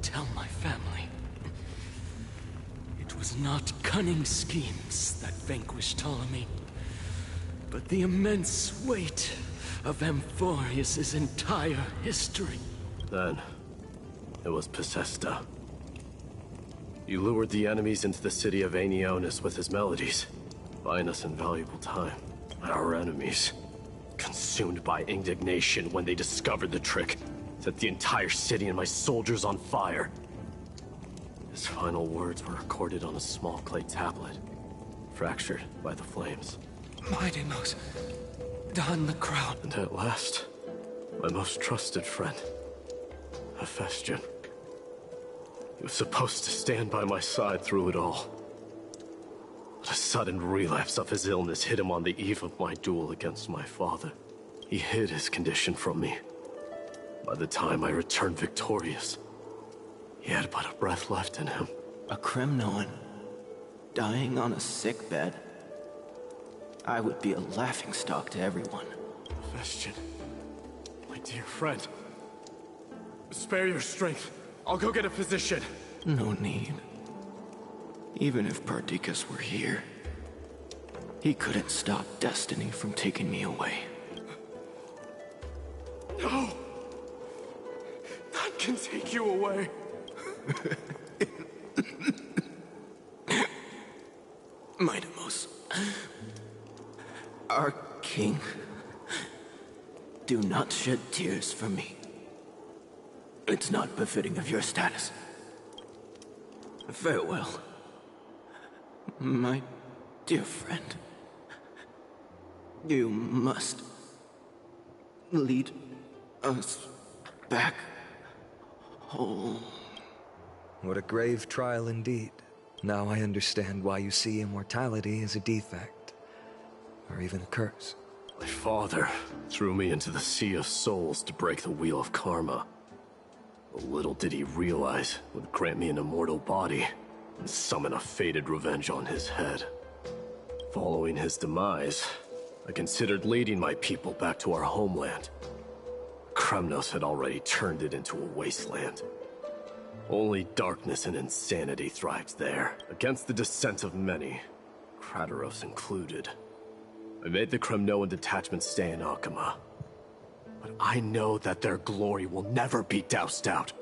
tell my family. It was not cunning schemes that vanquished Ptolemy, but the immense weight of Amphorius' entire history. Then, it was Pacesta. He lured the enemies into the city of Aenionis with his melodies, buying us invaluable time. Our enemies, consumed by indignation when they discovered the trick, set the entire city and my soldiers on fire. His final words were recorded on a small clay tablet, fractured by the flames. Mighty Most, don the crown. And at last, my most trusted friend, Hephaestion. He was supposed to stand by my side through it all. But a sudden relapse of his illness hit him on the eve of my duel against my father. He hid his condition from me. By the time I returned victorious, he had but a breath left in him. A Kremnoan, dying on a sick bed. I would be a laughingstock to everyone. Hephaestion, my dear friend. Spare your strength. I'll go get a physician. No need. Even if Perdiccas were here, he couldn't stop destiny from taking me away. No! None can take you away. Mighty Most, our king, do not shed tears for me. It's not befitting of your status. Farewell, my dear friend. You must lead us back home. What a grave trial indeed. Now I understand why you see immortality as a defect, or even a curse. My father threw me into the sea of souls to break the wheel of karma. But little did he realize it would grant me an immortal body and summon a fated revenge on his head. Following his demise, I considered leading my people back to our homeland. Kremnos had already turned it into a wasteland. Only darkness and insanity thrived there, against the dissent of many, Krateros included. I made the Kremnoan detachment stay in Akama. But I know that their glory will never be doused out.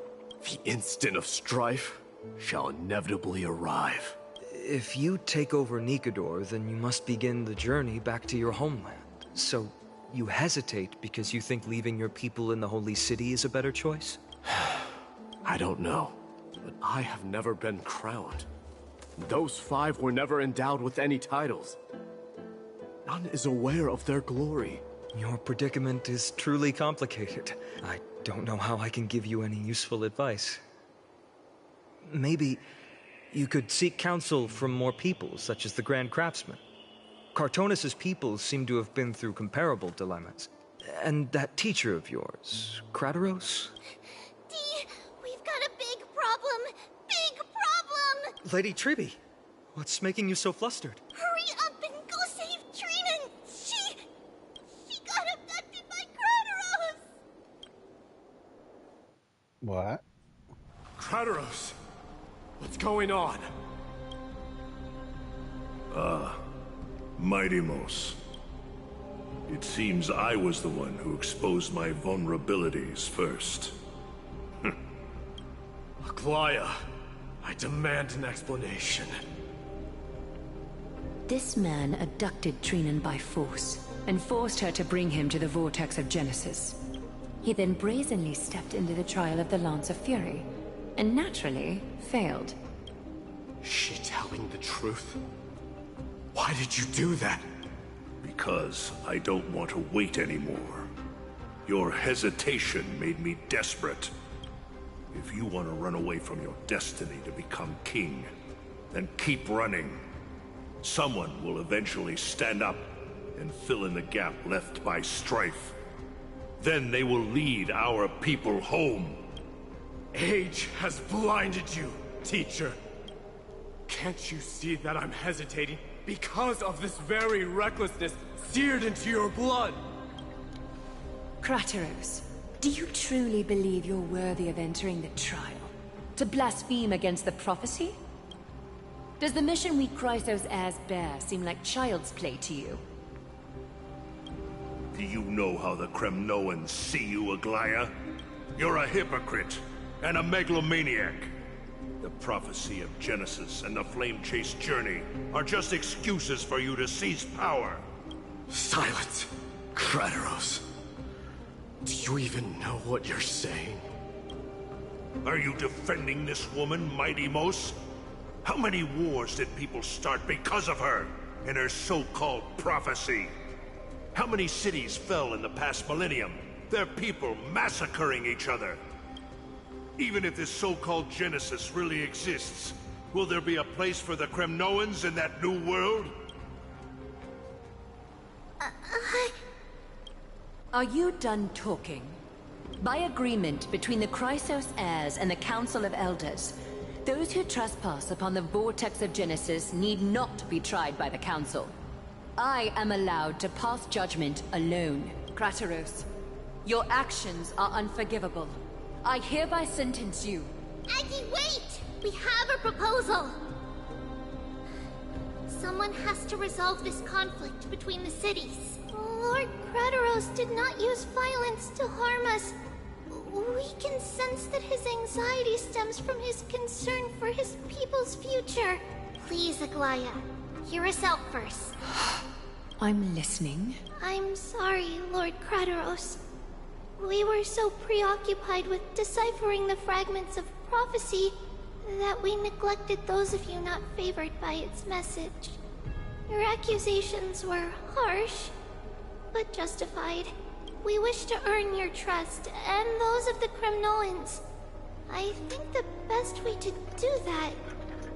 The instant of strife shall inevitably arrive. If you take over Nikador, then you must begin the journey back to your homeland. So, you hesitate because you think leaving your people in the Holy City is a better choice? I don't know, but I have never been crowned. Those 5 were never endowed with any titles. None is aware of their glory. Your predicament is truly complicated. I don't know how I can give you any useful advice. Maybe you could seek counsel from more peoples, such as the Grand Craftsman. Cartonis' people seem to have been through comparable dilemmas. And that teacher of yours, Krateros? Dee, we've got a big problem! Big problem! Lady Triby, what's making you so flustered? Hurry up and go save Trinan! She got abducted by Krateros! What? Krateros! What's going on? Mighty Most. It seems I was the one who exposed my vulnerabilities first. Aglaya, I demand an explanation. This man abducted Trinan by force, and forced her to bring him to the vortex of Genesis. He then brazenly stepped into the trial of the Lance of Fury, and naturally failed. Is she telling the truth? Why did you do that? Because I don't want to wait anymore. Your hesitation made me desperate. If you want to run away from your destiny to become king, then keep running. Someone will eventually stand up and fill in the gap left by strife. Then they will lead our people home. Age has blinded you, teacher. Can't you see that I'm hesitating because of this very recklessness seared into your blood? Krateros, do you truly believe you're worthy of entering the trial? To blaspheme against the prophecy? Does the mission we Chrysos heirs bear seem like child's play to you? Do you know how the Kremnoans see you, Aglaya? You're a hypocrite and a megalomaniac. The prophecy of Genesis and the flame-chased journey are just excuses for you to seize power. Silence, Krateros. Do you even know what you're saying? Are you defending this woman, Mighty Mos? How many wars did people start because of her and her so-called prophecy? How many cities fell in the past millennium, their people massacring each other? Even if this so-called Genesis really exists, will there be a place for the Kremnoans in that new world? Are you done talking? By agreement between the Chrysos heirs and the Council of Elders, those who trespass upon the vortex of Genesis need not be tried by the Council. I am allowed to pass judgment alone. Krateros, your actions are unforgivable. I hereby sentence you. Aggie, wait! We have a proposal! Someone has to resolve this conflict between the cities. Lord Krateros did not use violence to harm us. We can sense that his anxiety stems from his concern for his people's future. Please, Aglaya, hear us out first. I'm listening. I'm sorry, Lord Krateros. We were so preoccupied with deciphering the fragments of prophecy that we neglected those of you not favored by its message. Your accusations were harsh, but justified. We wish to earn your trust, and those of the Kremnoans. I think the best way to do that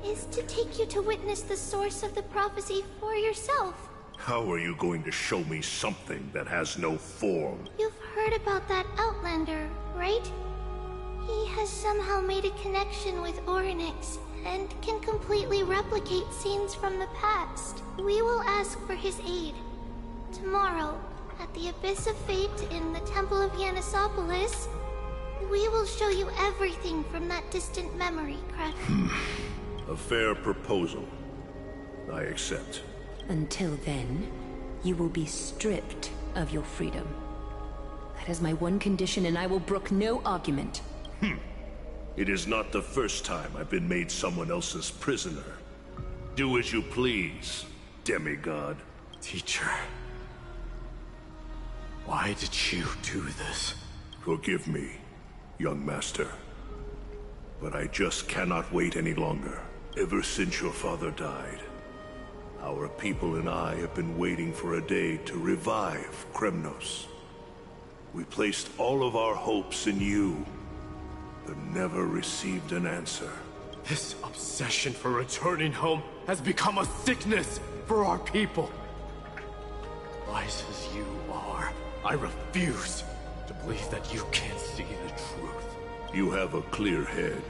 is to take you to witness the source of the prophecy for yourself. How are you going to show me something that has no form? You've heard about that Outlander, right? He has somehow made a connection with Orynyx and can completely replicate scenes from the past. We will ask for his aid. Tomorrow, at the Abyss of Fate in the Temple of Yanisopolis, we will show you everything from that distant memory, Kratos. A fair proposal. I accept. Until then, you will be stripped of your freedom. That is my one condition, and I will brook no argument. It is not the first time I've been made someone else's prisoner. Do as you please, demigod. Teacher, why did you do this? Forgive me, young master. But I just cannot wait any longer. Ever since your father died, our people and I have been waiting for a day to revive Kremnos. We placed all of our hopes in you, but never received an answer. This obsession for returning home has become a sickness for our people. Wise as you are, I refuse to believe that you can't see the truth. You have a clear head,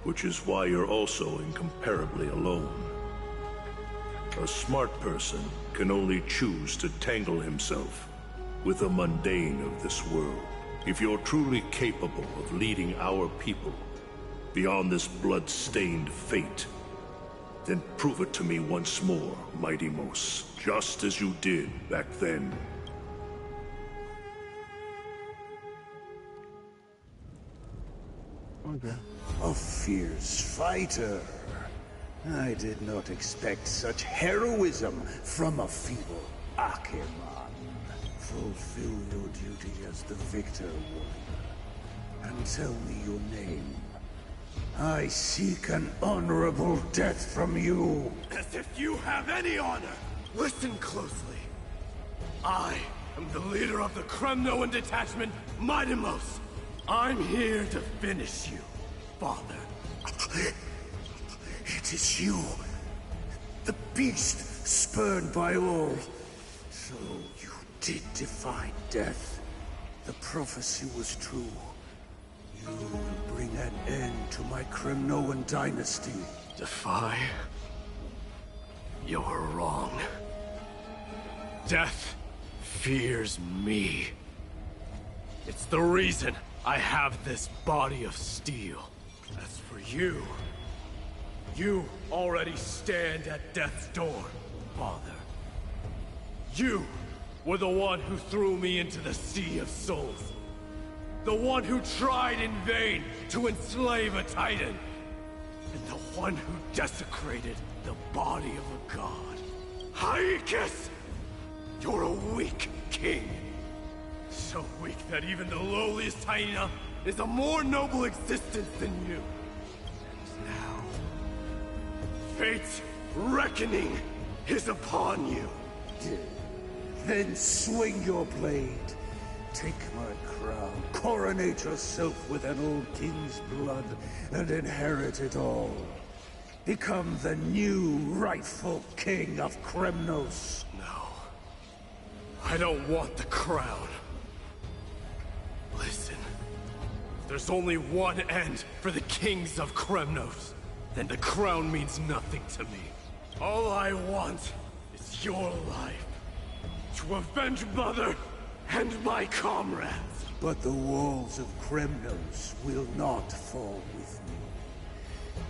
which is why you're also incomparably alone. A smart person can only choose to tangle himself with the mundane of this world. If you're truly capable of leading our people beyond this blood-stained fate, then prove it to me once more, Mighty Mos, just as you did back then. Okay. A fierce fighter. I did not expect such heroism from a feeble Acheron. Fulfill your duty as the victor, warrior, and tell me your name. I seek an honorable death from you. As if you have any honor! Listen closely. I am the leader of the Kremnoan detachment, Mightimos. I'm here to finish you, Father. It is you. The beast spurned by all. So you did defy death. The prophecy was true. You will bring an end to my Kremnoan dynasty. Defy? You're wrong. Death fears me. It's the reason I have this body of steel. As for you, you already stand at death's door, Father. You were the one who threw me into the Sea of Souls. The one who tried in vain to enslave a Titan. And the one who desecrated the body of a god. Haikis! You're a weak king. So weak that even the lowliest hyena is a more noble existence than you. And now, fate's reckoning is upon you. Then swing your blade. Take my crown, coronate yourself with an old king's blood, and inherit it all. Become the new rightful king of Kremnos. No. I don't want the crown. Listen. If there's only one end for the kings of Kremnos, then the crown means nothing to me. All I want is your life. To avenge Mother and my comrades. But the walls of Kremnos will not fall with me.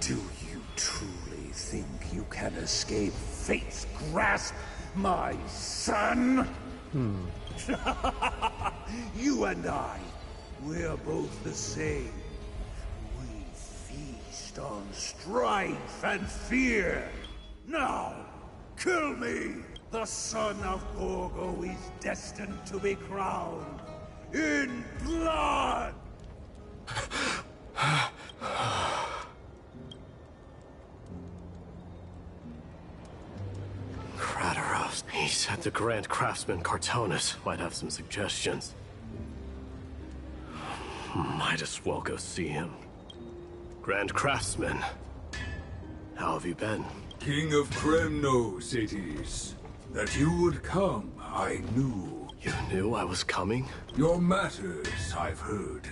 Do you truly think you can escape fate's grasp, my son? You and I, we're both the same. We feast on strife and fear. Now, kill me! The son of Gorgo is destined to be crowned in blood! Kratoros. He said the Grand Craftsman Cartonus might have some suggestions. Might as well go see him. Grand Craftsman, how have you been? King of Kremnos it is. That you would come, I knew. You knew I was coming? Your matters, I've heard.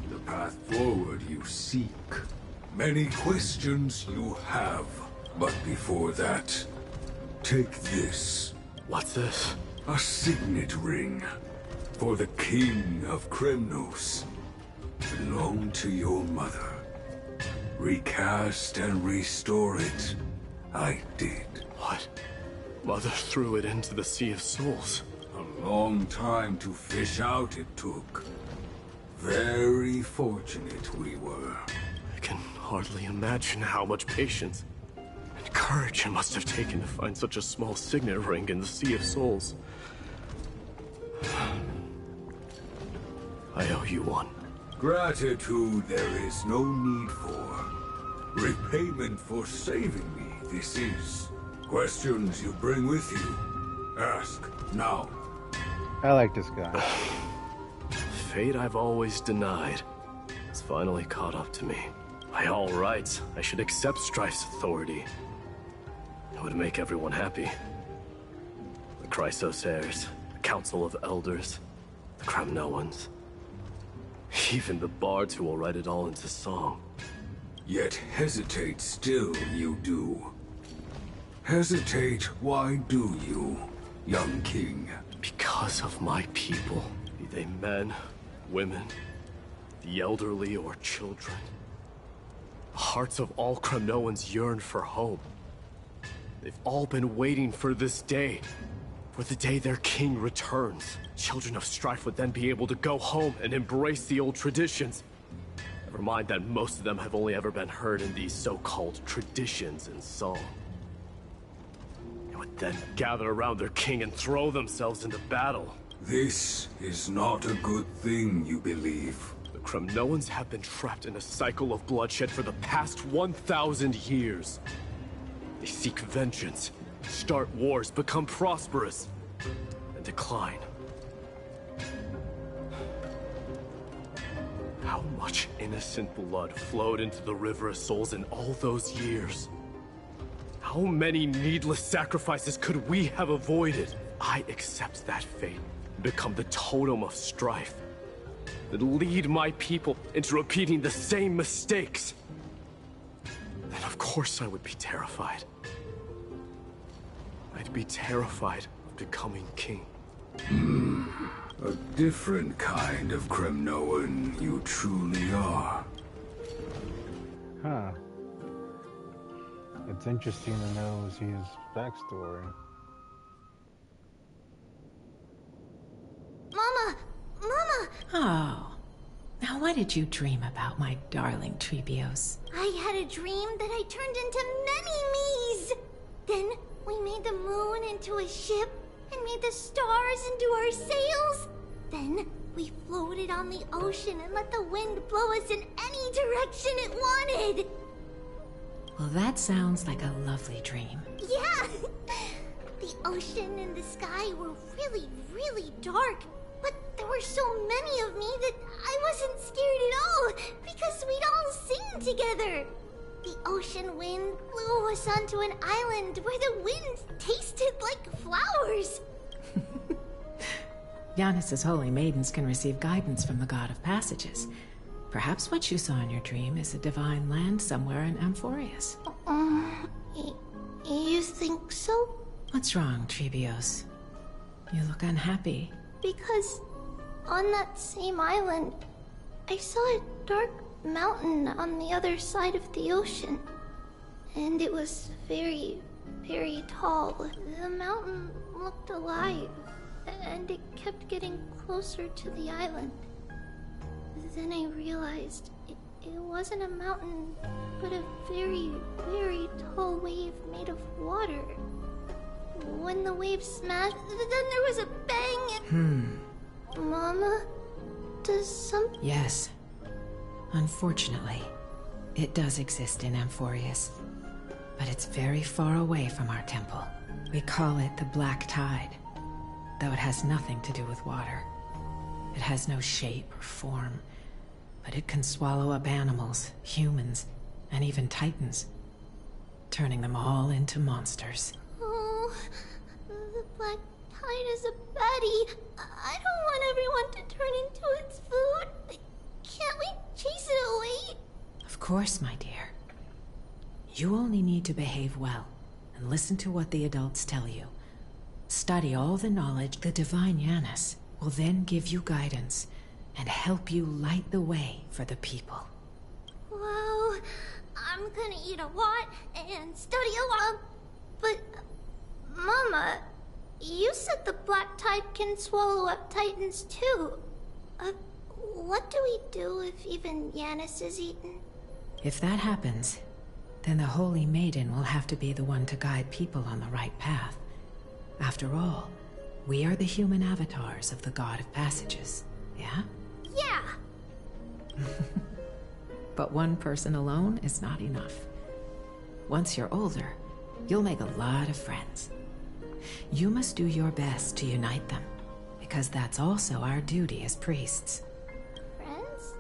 The path forward you seek. Many questions you have. But before that, take this. What's this? A signet ring. For the King of Kremnos. Belonged to your mother. Recast and restore it. I did. What? Mother threw it into the Sea of Souls. A long time to fish out it took. Very fortunate we were. I can hardly imagine how much patience and courage it must have taken to find such a small signet ring in the Sea of Souls. I owe you one. Gratitude there is no need for. Repayment for saving me, this is. Questions you bring with you. Ask, now. I like this guy. Fate I've always denied has finally caught up to me. By all rights, I should accept Strife's authority. It would make everyone happy. The Chrysos heirs, the Council of Elders, the Kremnoans. Even the bards who will write it all into song. Yet hesitate still you do. Hesitate, why do you, young king? Because of my people. Be they men, women, the elderly or children. The hearts of all Kremnoans yearn for home. They've all been waiting for this day. For the day their king returns. Children of Strife would then be able to go home and embrace the old traditions. Never mind that most of them have only ever been heard in these so-called traditions in song. They would then gather around their king and throw themselves into battle. This is not a good thing, you believe. The Kremnoans have been trapped in a cycle of bloodshed for the past 1,000 years. They seek vengeance, start wars, become prosperous, and decline. How much innocent blood flowed into the River of Souls in all those years? How many needless sacrifices could we have avoided? I accept that fate and become the totem of strife that lead my people into repeating the same mistakes. Then of course I would be terrified. I'd be terrified of becoming king. A different kind of Kremnoan you truly are. Huh. It's interesting to know his backstory. Mama! Mama! Oh. Now what did you dream about, my darling Trebios? I had a dream that I turned into many me's. Then we made the moon into a ship and made the stars into our sails. Then we floated on the ocean and let the wind blow us in any direction it wanted. Well, that sounds like a lovely dream. Yeah! The ocean and the sky were really, really dark. But there were so many of me that I wasn't scared at all, because we'd all sing together. The ocean wind blew us onto an island where the wind tasted like flowers. Yanis's holy maidens can receive guidance from the God of Passages. Perhaps what you saw in your dream is a divine land somewhere in Amphorius. You think so? What's wrong, Trebios? You look unhappy. Because on that same island, I saw a dark mountain on the other side of the ocean. And it was very, very tall. The mountain looked alive, and it kept getting closer to the island. Then I realized it wasn't a mountain, but a very, very tall wave made of water. When the wave smashed, then there was a bang and... Mama, does something... Yes. Unfortunately, it does exist in Amphorius. But it's very far away from our temple. We call it the Black Tide, though it has nothing to do with water. It has no shape or form, but it can swallow up animals, humans, and even titans, turning them all into monsters. Oh, the Black Tide is a baddie. I don't want everyone to turn into its food. Can't we chase it away? Of course, my dear. You only need to behave well and listen to what the adults tell you. Study all the knowledge the divine Yanis will then give you guidance and help you light the way for the people. Well, I'm gonna eat a lot and study a lot. But, Mama, you said the Black Tide can swallow up titans too. What do we do if even Yanis is eaten? If that happens, then the Holy Maiden will have to be the one to guide people on the right path. After all, we are the human avatars of the God of Passages, yeah? Yeah! But one person alone is not enough. Once you're older, you'll make a lot of friends. You must do your best to unite them, because that's also our duty as priests. Friends?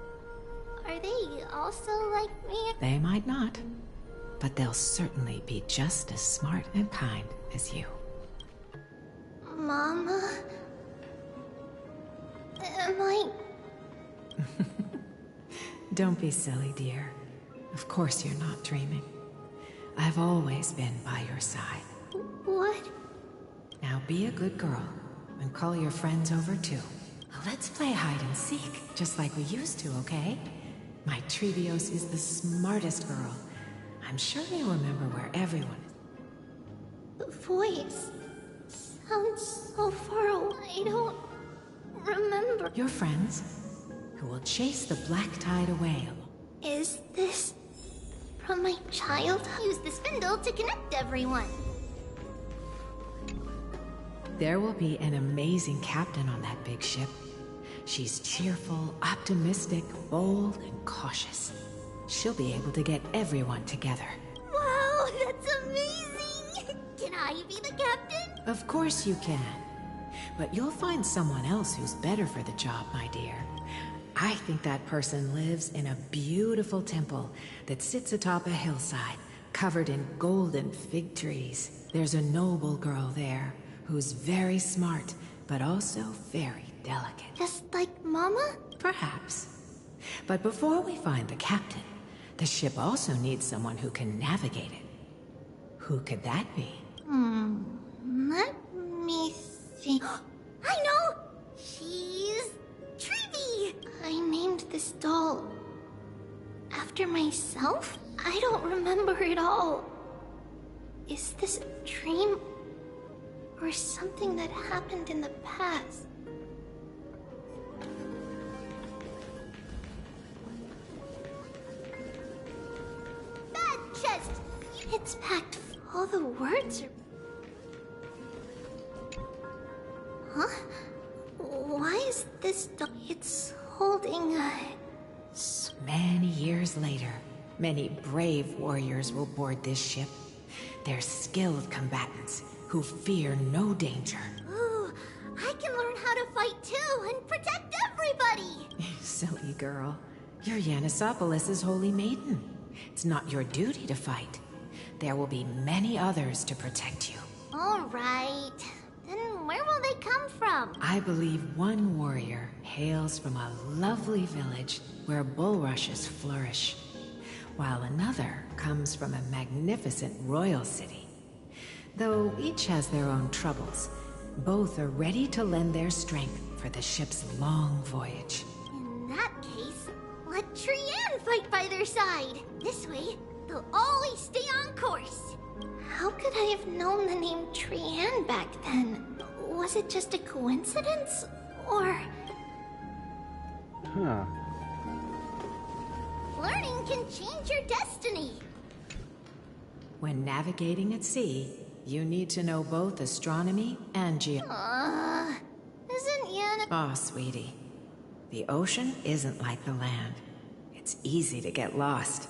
Are they also like me? They might not, but they'll certainly be just as smart and kind as you. Mama? Am I... Don't be silly, dear. Of course you're not dreaming. I've always been by your side. What? Now be a good girl and call your friends over too. Let's play hide and seek, just like we used to, okay? My Trebios is the smartest girl. I'm sure you remember where everyone... The voice sounds so far away. I don't remember. Your friends, who will chase the Black Tide away. Is this from my childhood? Use the spindle to connect everyone. There will be an amazing captain on that big ship. She's cheerful, optimistic, bold, and cautious. She'll be able to get everyone together. Wow, that's amazing! Can I be the captain? Of course you can. But you'll find someone else who's better for the job, my dear. I think that person lives in a beautiful temple that sits atop a hillside, covered in golden fig trees. There's a noble girl there who's very smart, but also very delicate. Just like Mama? Perhaps. But before we find the captain, the ship also needs someone who can navigate it. Who could that be? Let me see. I know! She's Treeby! I named this doll after myself? I don't remember it all. Is this a dream? Or something that happened in the past? That chest! It's packed. All the words are... Huh? Why is this doll... It's holding a... Many years later, many brave warriors will board this ship. They're skilled combatants who fear no danger. Ooh, I can learn how to fight too and protect everybody! Silly girl. You're Yanisopoulos' holy maiden. It's not your duty to fight. There will be many others to protect you. Alright. Then where will they come from? I believe one warrior hails from a lovely village where bulrushes flourish, while another comes from a magnificent royal city. Though each has their own troubles, both are ready to lend their strength for the ship's long voyage. In that case, let Trian fight by their side. This way, they'll always stay on course. How could I have known the name Trian back then? Was it just a coincidence? Or... Huh. Learning can change your destiny. When navigating at sea, you need to know both astronomy and Isn't Yan... Oh, sweetie. The ocean isn't like the land. It's easy to get lost.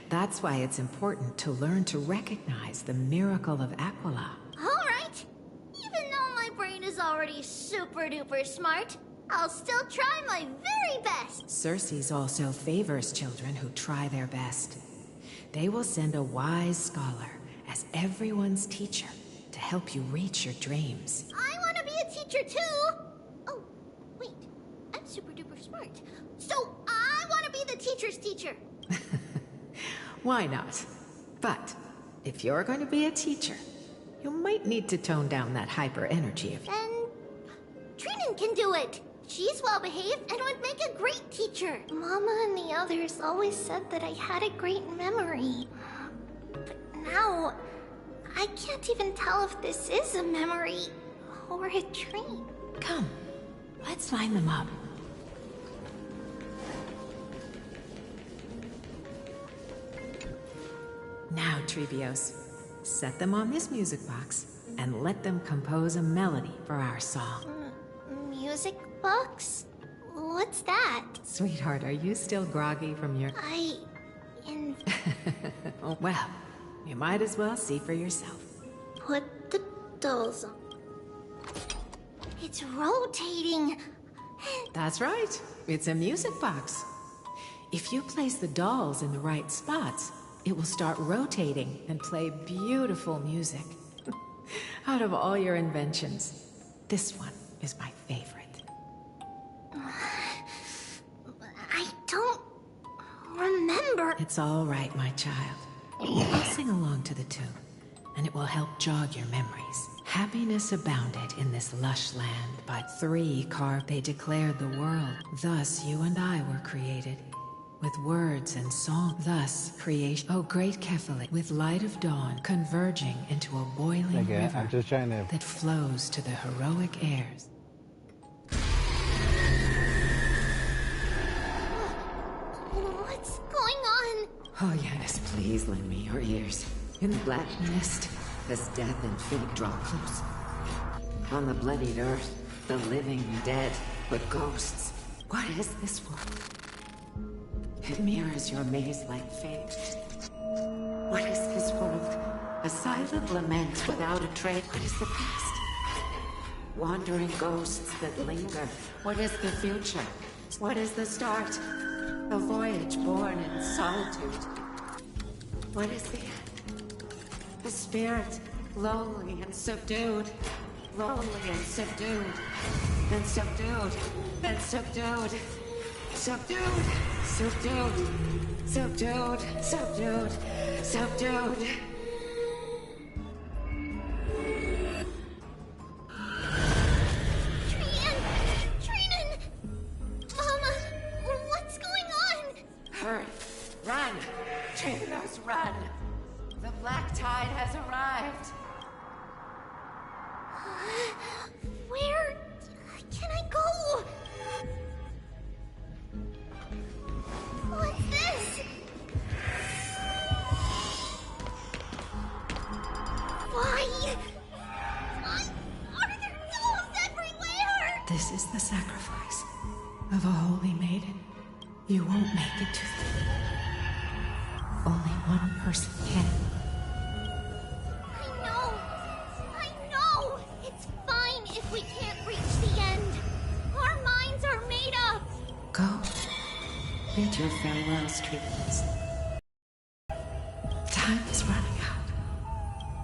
That's why it's important to learn to recognize the miracle of Aquila. Alright. Even though my brain is already super duper smart, I'll still try my very best. Circe also favors children who try their best. They will send a wise scholar as everyone's teacher to help you reach your dreams. I want to be a teacher too! Oh, wait. I'm super duper smart. So I want to be the teacher's teacher. Why not? But if you're going to be a teacher, you might need to tone down that hyper energy of yours. Then Trinan can do it. She's well behaved and would make a great teacher. Mama and the others always said that I had a great memory. But now, I can't even tell if this is a memory or a dream. Come, let's line them up. Now, Trebios, set them on this music box and let them compose a melody for our song. Music box? What's that? Sweetheart, are you still groggy from your... Oh, well, you might as well see for yourself. Put the dolls on. It's rotating. That's right. It's a music box. If you place the dolls in the right spots, it will start rotating and play beautiful music. Out of all your inventions, this one is my favorite. I don't remember. It's all right, my child. I'll sing along to the tune, and it will help jog your memories. Happiness abounded in this lush land, but three carved they declared the world. Thus you and I were created, with words and song. Thus creation, oh great Kephalit, with light of dawn converging into a boiling river I'm just trying to... that flows to the heroic airs. What's going on? Oh yes, please lend me your ears. In the black mist, as death and fate draw close. On the bloodied earth, the living dead But ghosts, what is this world? It mirrors your maze-like fate. What is this world? A silent lament without a trace. What is the past? Wandering ghosts that linger. What is the future? What is the start? A voyage born in solitude. What is the end? A spirit, lonely and subdued. Lonely and subdued. Then subdued. Then subdued. Subdued. Subdued. Subdued. Subdued. Subdued. Run! Trainers, run! The Black Tide has arrived! Where can I go? What's this? Why? Why are there wolves everywhere? This is the sacrifice of a holy maiden. You won't make it to the... Only one person can. I know! It's fine if we can't reach the end. Our minds are made up. Go. Bid your farewells, treatments. Time is running out.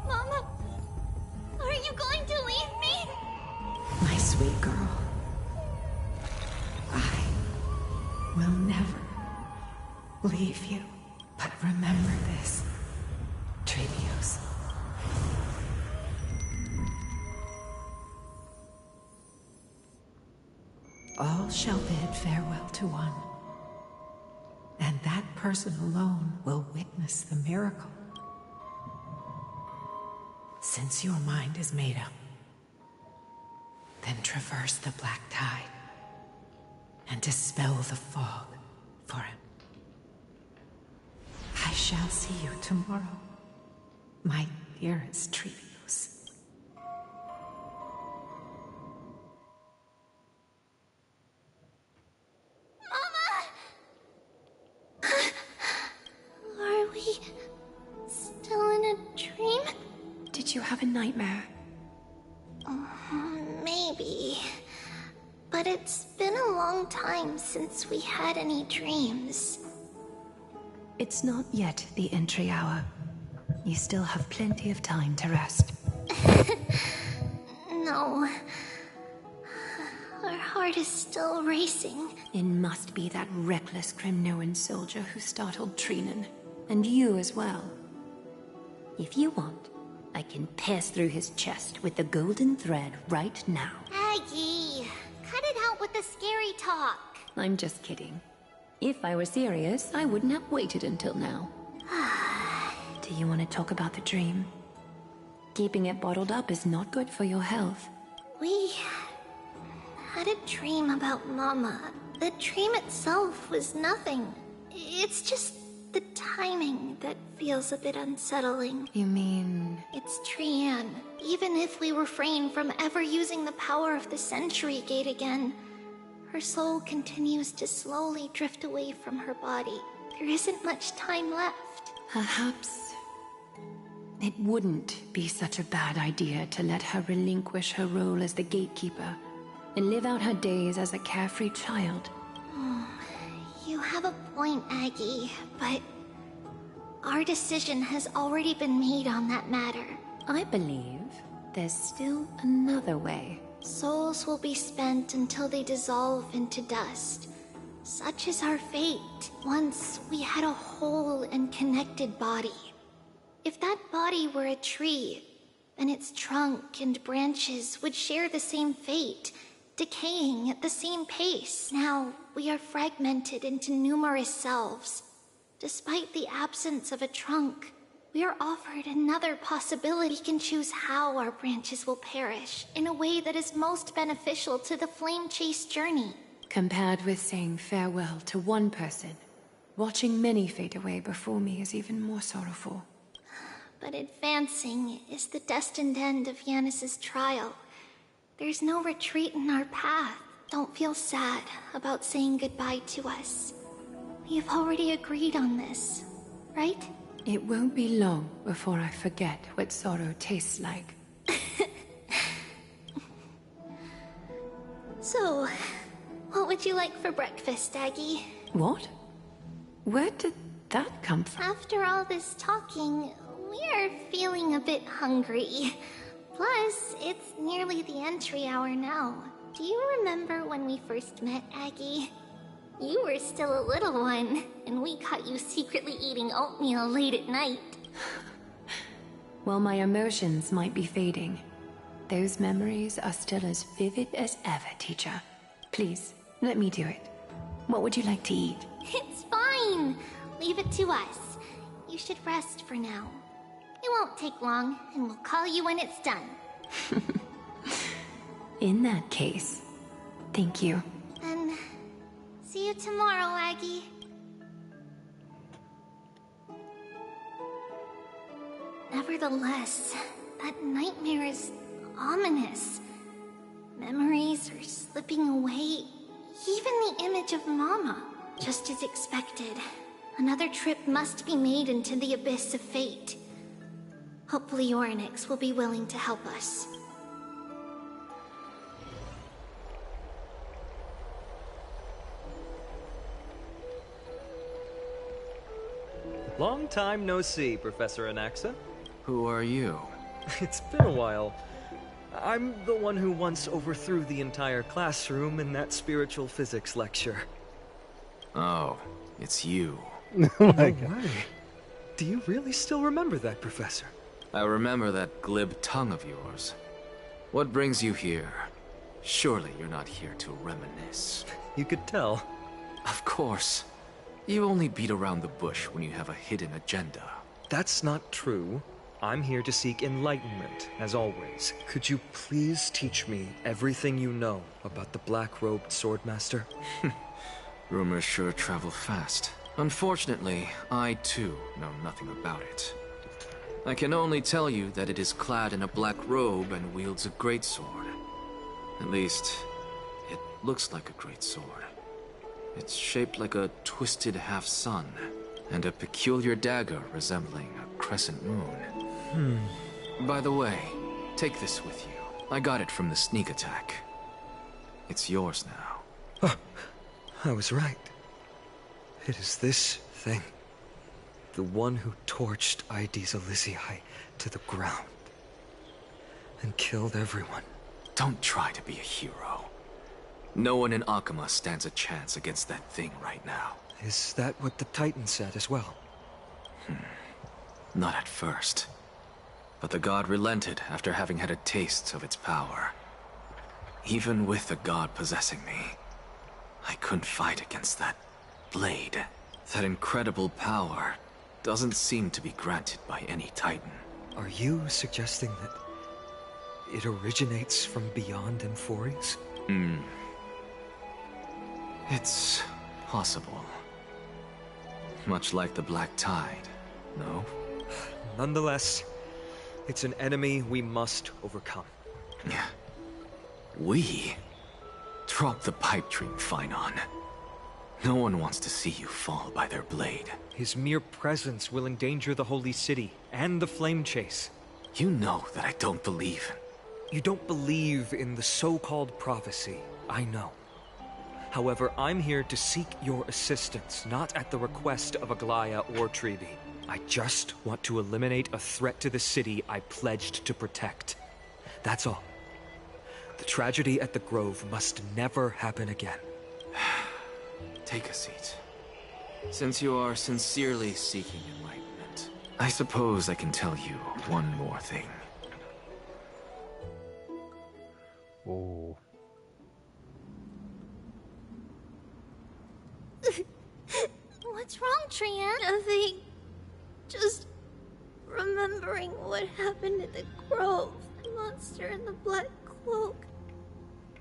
Mama, are you going to leave me? My sweet girl. I will never leave you. But remember this, Trebios. All shall bid farewell to one, and that person alone will witness the miracle. Since your mind is made up, then traverse the Black Tide and dispel the fog for it. I shall see you tomorrow, my dearest Trebios. Mama! Are we still in a dream? Did you have a nightmare? Maybe. But it's been a long time since we had any dreams. It's not yet the entry hour. You still have plenty of time to rest. No. Our heart is still racing. It must be that reckless Kremnoan soldier who startled Trinan. And you as well. If you want, I can pass through his chest with the golden thread right now. Aggie, cut it out with the scary talk. I'm just kidding. If I were serious, I wouldn't have waited until now. Do you want to talk about the dream? Keeping it bottled up is not good for your health. We had a dream about Mama. The dream itself was nothing. It's just the timing that feels a bit unsettling. You mean... It's Trian. Even if we refrain from ever using the power of the Century Gate again, her soul continues to slowly drift away from her body. There isn't much time left. Perhaps it wouldn't be such a bad idea to let her relinquish her role as the gatekeeper and live out her days as a carefree child. You have a point, Aggie, but our decision has already been made on that matter. I believe there's still another way. Souls will be spent until they dissolve into dust. Such is our fate. Once we had a whole and connected body. If that body were a tree, then its trunk and branches would share the same fate, decaying at the same pace. Now, we are fragmented into numerous selves. Despite the absence of a trunk, we are offered another possibility. We can choose how our branches will perish in a way that is most beneficial to the Flame Chase journey. Compared with saying farewell to one person, watching many fade away before me is even more sorrowful. But advancing is the destined end of Yanis's trial. There's no retreat in our path. don't feel sad about saying goodbye to us. We've already agreed on this, right? It won't be long before I forget what sorrow tastes like. So, what would you like for breakfast, Aggie? What? Where did that come from? After all this talking, we're feeling a bit hungry. Plus, it's nearly the entry hour now. Do you remember when we first met, Aggie? You were still a little one, and we caught you secretly eating oatmeal late at night. While my emotions might be fading, those memories are still as vivid as ever, teacher. Please, let me do it. What would you like to eat? It's fine! Leave it to us. You should rest for now. It won't take long, and we'll call you when it's done. In that case, thank you. And see you tomorrow, Aggie. Nevertheless, that nightmare is ominous. Memories are slipping away. Even the image of Mama. Just as expected. Another trip must be made into the abyss of fate. Hopefully Orynyx will be willing to help us. Long time no see, Professor Anaxa. Who are you? It's been a while. I'm the one who once overthrew the entire classroom in that spiritual physics lecture. Oh, it's you. Oh my God. Way. Do you really still remember that, Professor? I remember that glib tongue of yours. What brings you here? Surely you're not here to reminisce. You could tell. Of course. You only beat around the bush when you have a hidden agenda. That's not true. I'm here to seek enlightenment, as always. Could you please teach me everything you know about the black-robed swordmaster? Rumors sure travel fast. Unfortunately, I too know nothing about it. I can only tell you that it is clad in a black robe and wields a greatsword. At least, it looks like a greatsword. It's shaped like a twisted half-sun, and a peculiar dagger resembling a crescent moon. By the way, take this with you. I got it from the sneak attack. It's yours now. Oh, I was right. It is this thing. The one who torched Aedes Elysiae to the ground. And killed everyone. Don't try to be a hero. No one in Akama stands a chance against that thing right now. Is that what the Titan said as well? Not at first. But the god relented after having had a taste of its power. Even with the god possessing me, I couldn't fight against that blade. That incredible power doesn't seem to be granted by any Titan. Are you suggesting that it originates from beyond Amphorius? It's possible. Much like the Black Tide, no? Nonetheless, it's an enemy we must overcome. We? Drop the pipe dream, Phynon. No one wants to see you fall by their blade. His mere presence will endanger the Holy City and the Flame Chase. You know that I don't believe. You don't believe in the so-called prophecy, I know. However, I'm here to seek your assistance, not at the request of Aglaya or Treeby. I just want to eliminate a threat to the city I pledged to protect. That's all. The tragedy at the Grove must never happen again. Take a seat. Since you are sincerely seeking enlightenment, I suppose I can tell you one more thing. Oh. What's wrong, Trian? Nothing. Just remembering what happened in the Grove. The monster in the black cloak.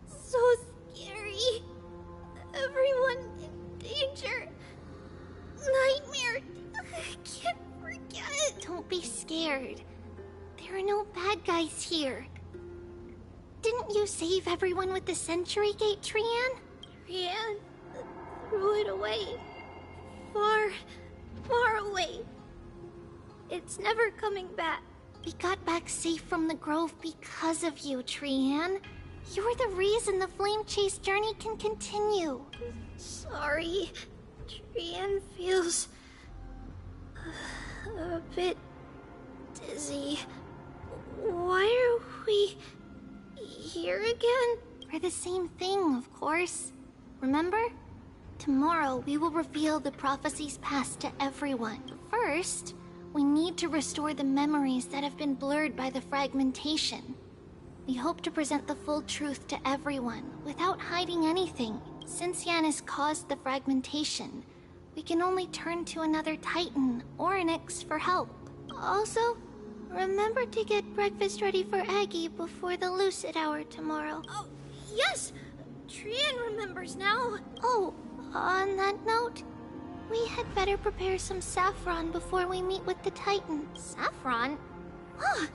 So scary. Everyone in danger. Nightmare. I can't forget. Don't be scared. There are no bad guys here. Didn't you save everyone with the Century Gate, Trian? Trian threw it away. Far, far away. It's never coming back. We got back safe from the grove because of you, Trian. You're the reason the Flame Chase journey can continue. Sorry. Trian feels a bit dizzy. Why are we here again? For the same thing, of course. Remember? Tomorrow we will reveal the prophecies past to everyone. First, we need to restore the memories that have been blurred by the fragmentation. We hope to present the full truth to everyone without hiding anything. Since Yanis caused the fragmentation, we can only turn to another Titan or Onyx for help. Also, remember to get breakfast ready for Aggie before the Lucid Hour tomorrow. Oh, yes! Trian remembers now. Oh, on that note, we had better prepare some saffron before we meet with the Titan. Saffron? Huh,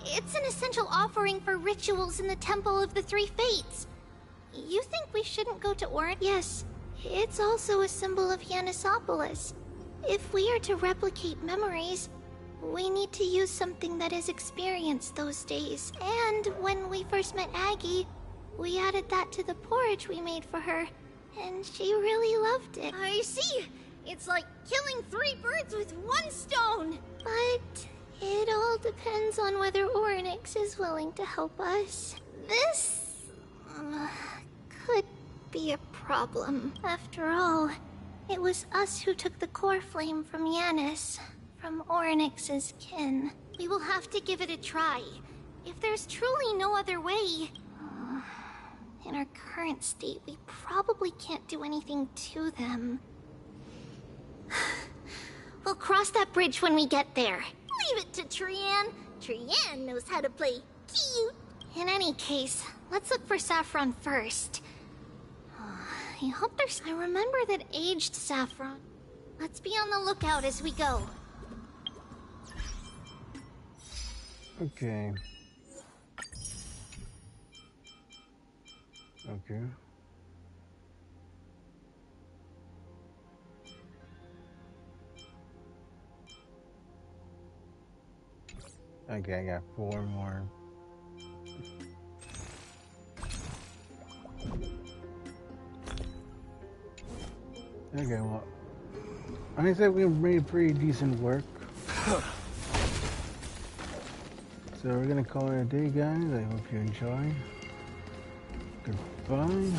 it's an essential offering for rituals in the Temple of the Three Fates. You think we shouldn't go to Orin? Yes, it's also a symbol of Yanisopolis. If we are to replicate memories, we need to use something that has experienced those days. And when we first met Aggie, we added that to the porridge we made for her, and she really loved it. I see! It's like killing 3 birds with 1 stone! But it all depends on whether Oryx is willing to help us. This could be a problem. After all, it was us who took the core flame from Yanis, from Oryx's kin. We will have to give it a try. If there's truly no other way... In our current state, we probably can't do anything to them. We'll cross that bridge when we get there. Leave it to Trian. Trian knows how to play cute. In any case, let's look for saffron first. I hope there's... I remember that aged saffron. Let's be on the lookout as we go. Okay. Okay. Okay, I got 4 more. Okay, well, I think we made pretty decent work. So we're gonna call it a day, guys. I hope you enjoy. Goodbye.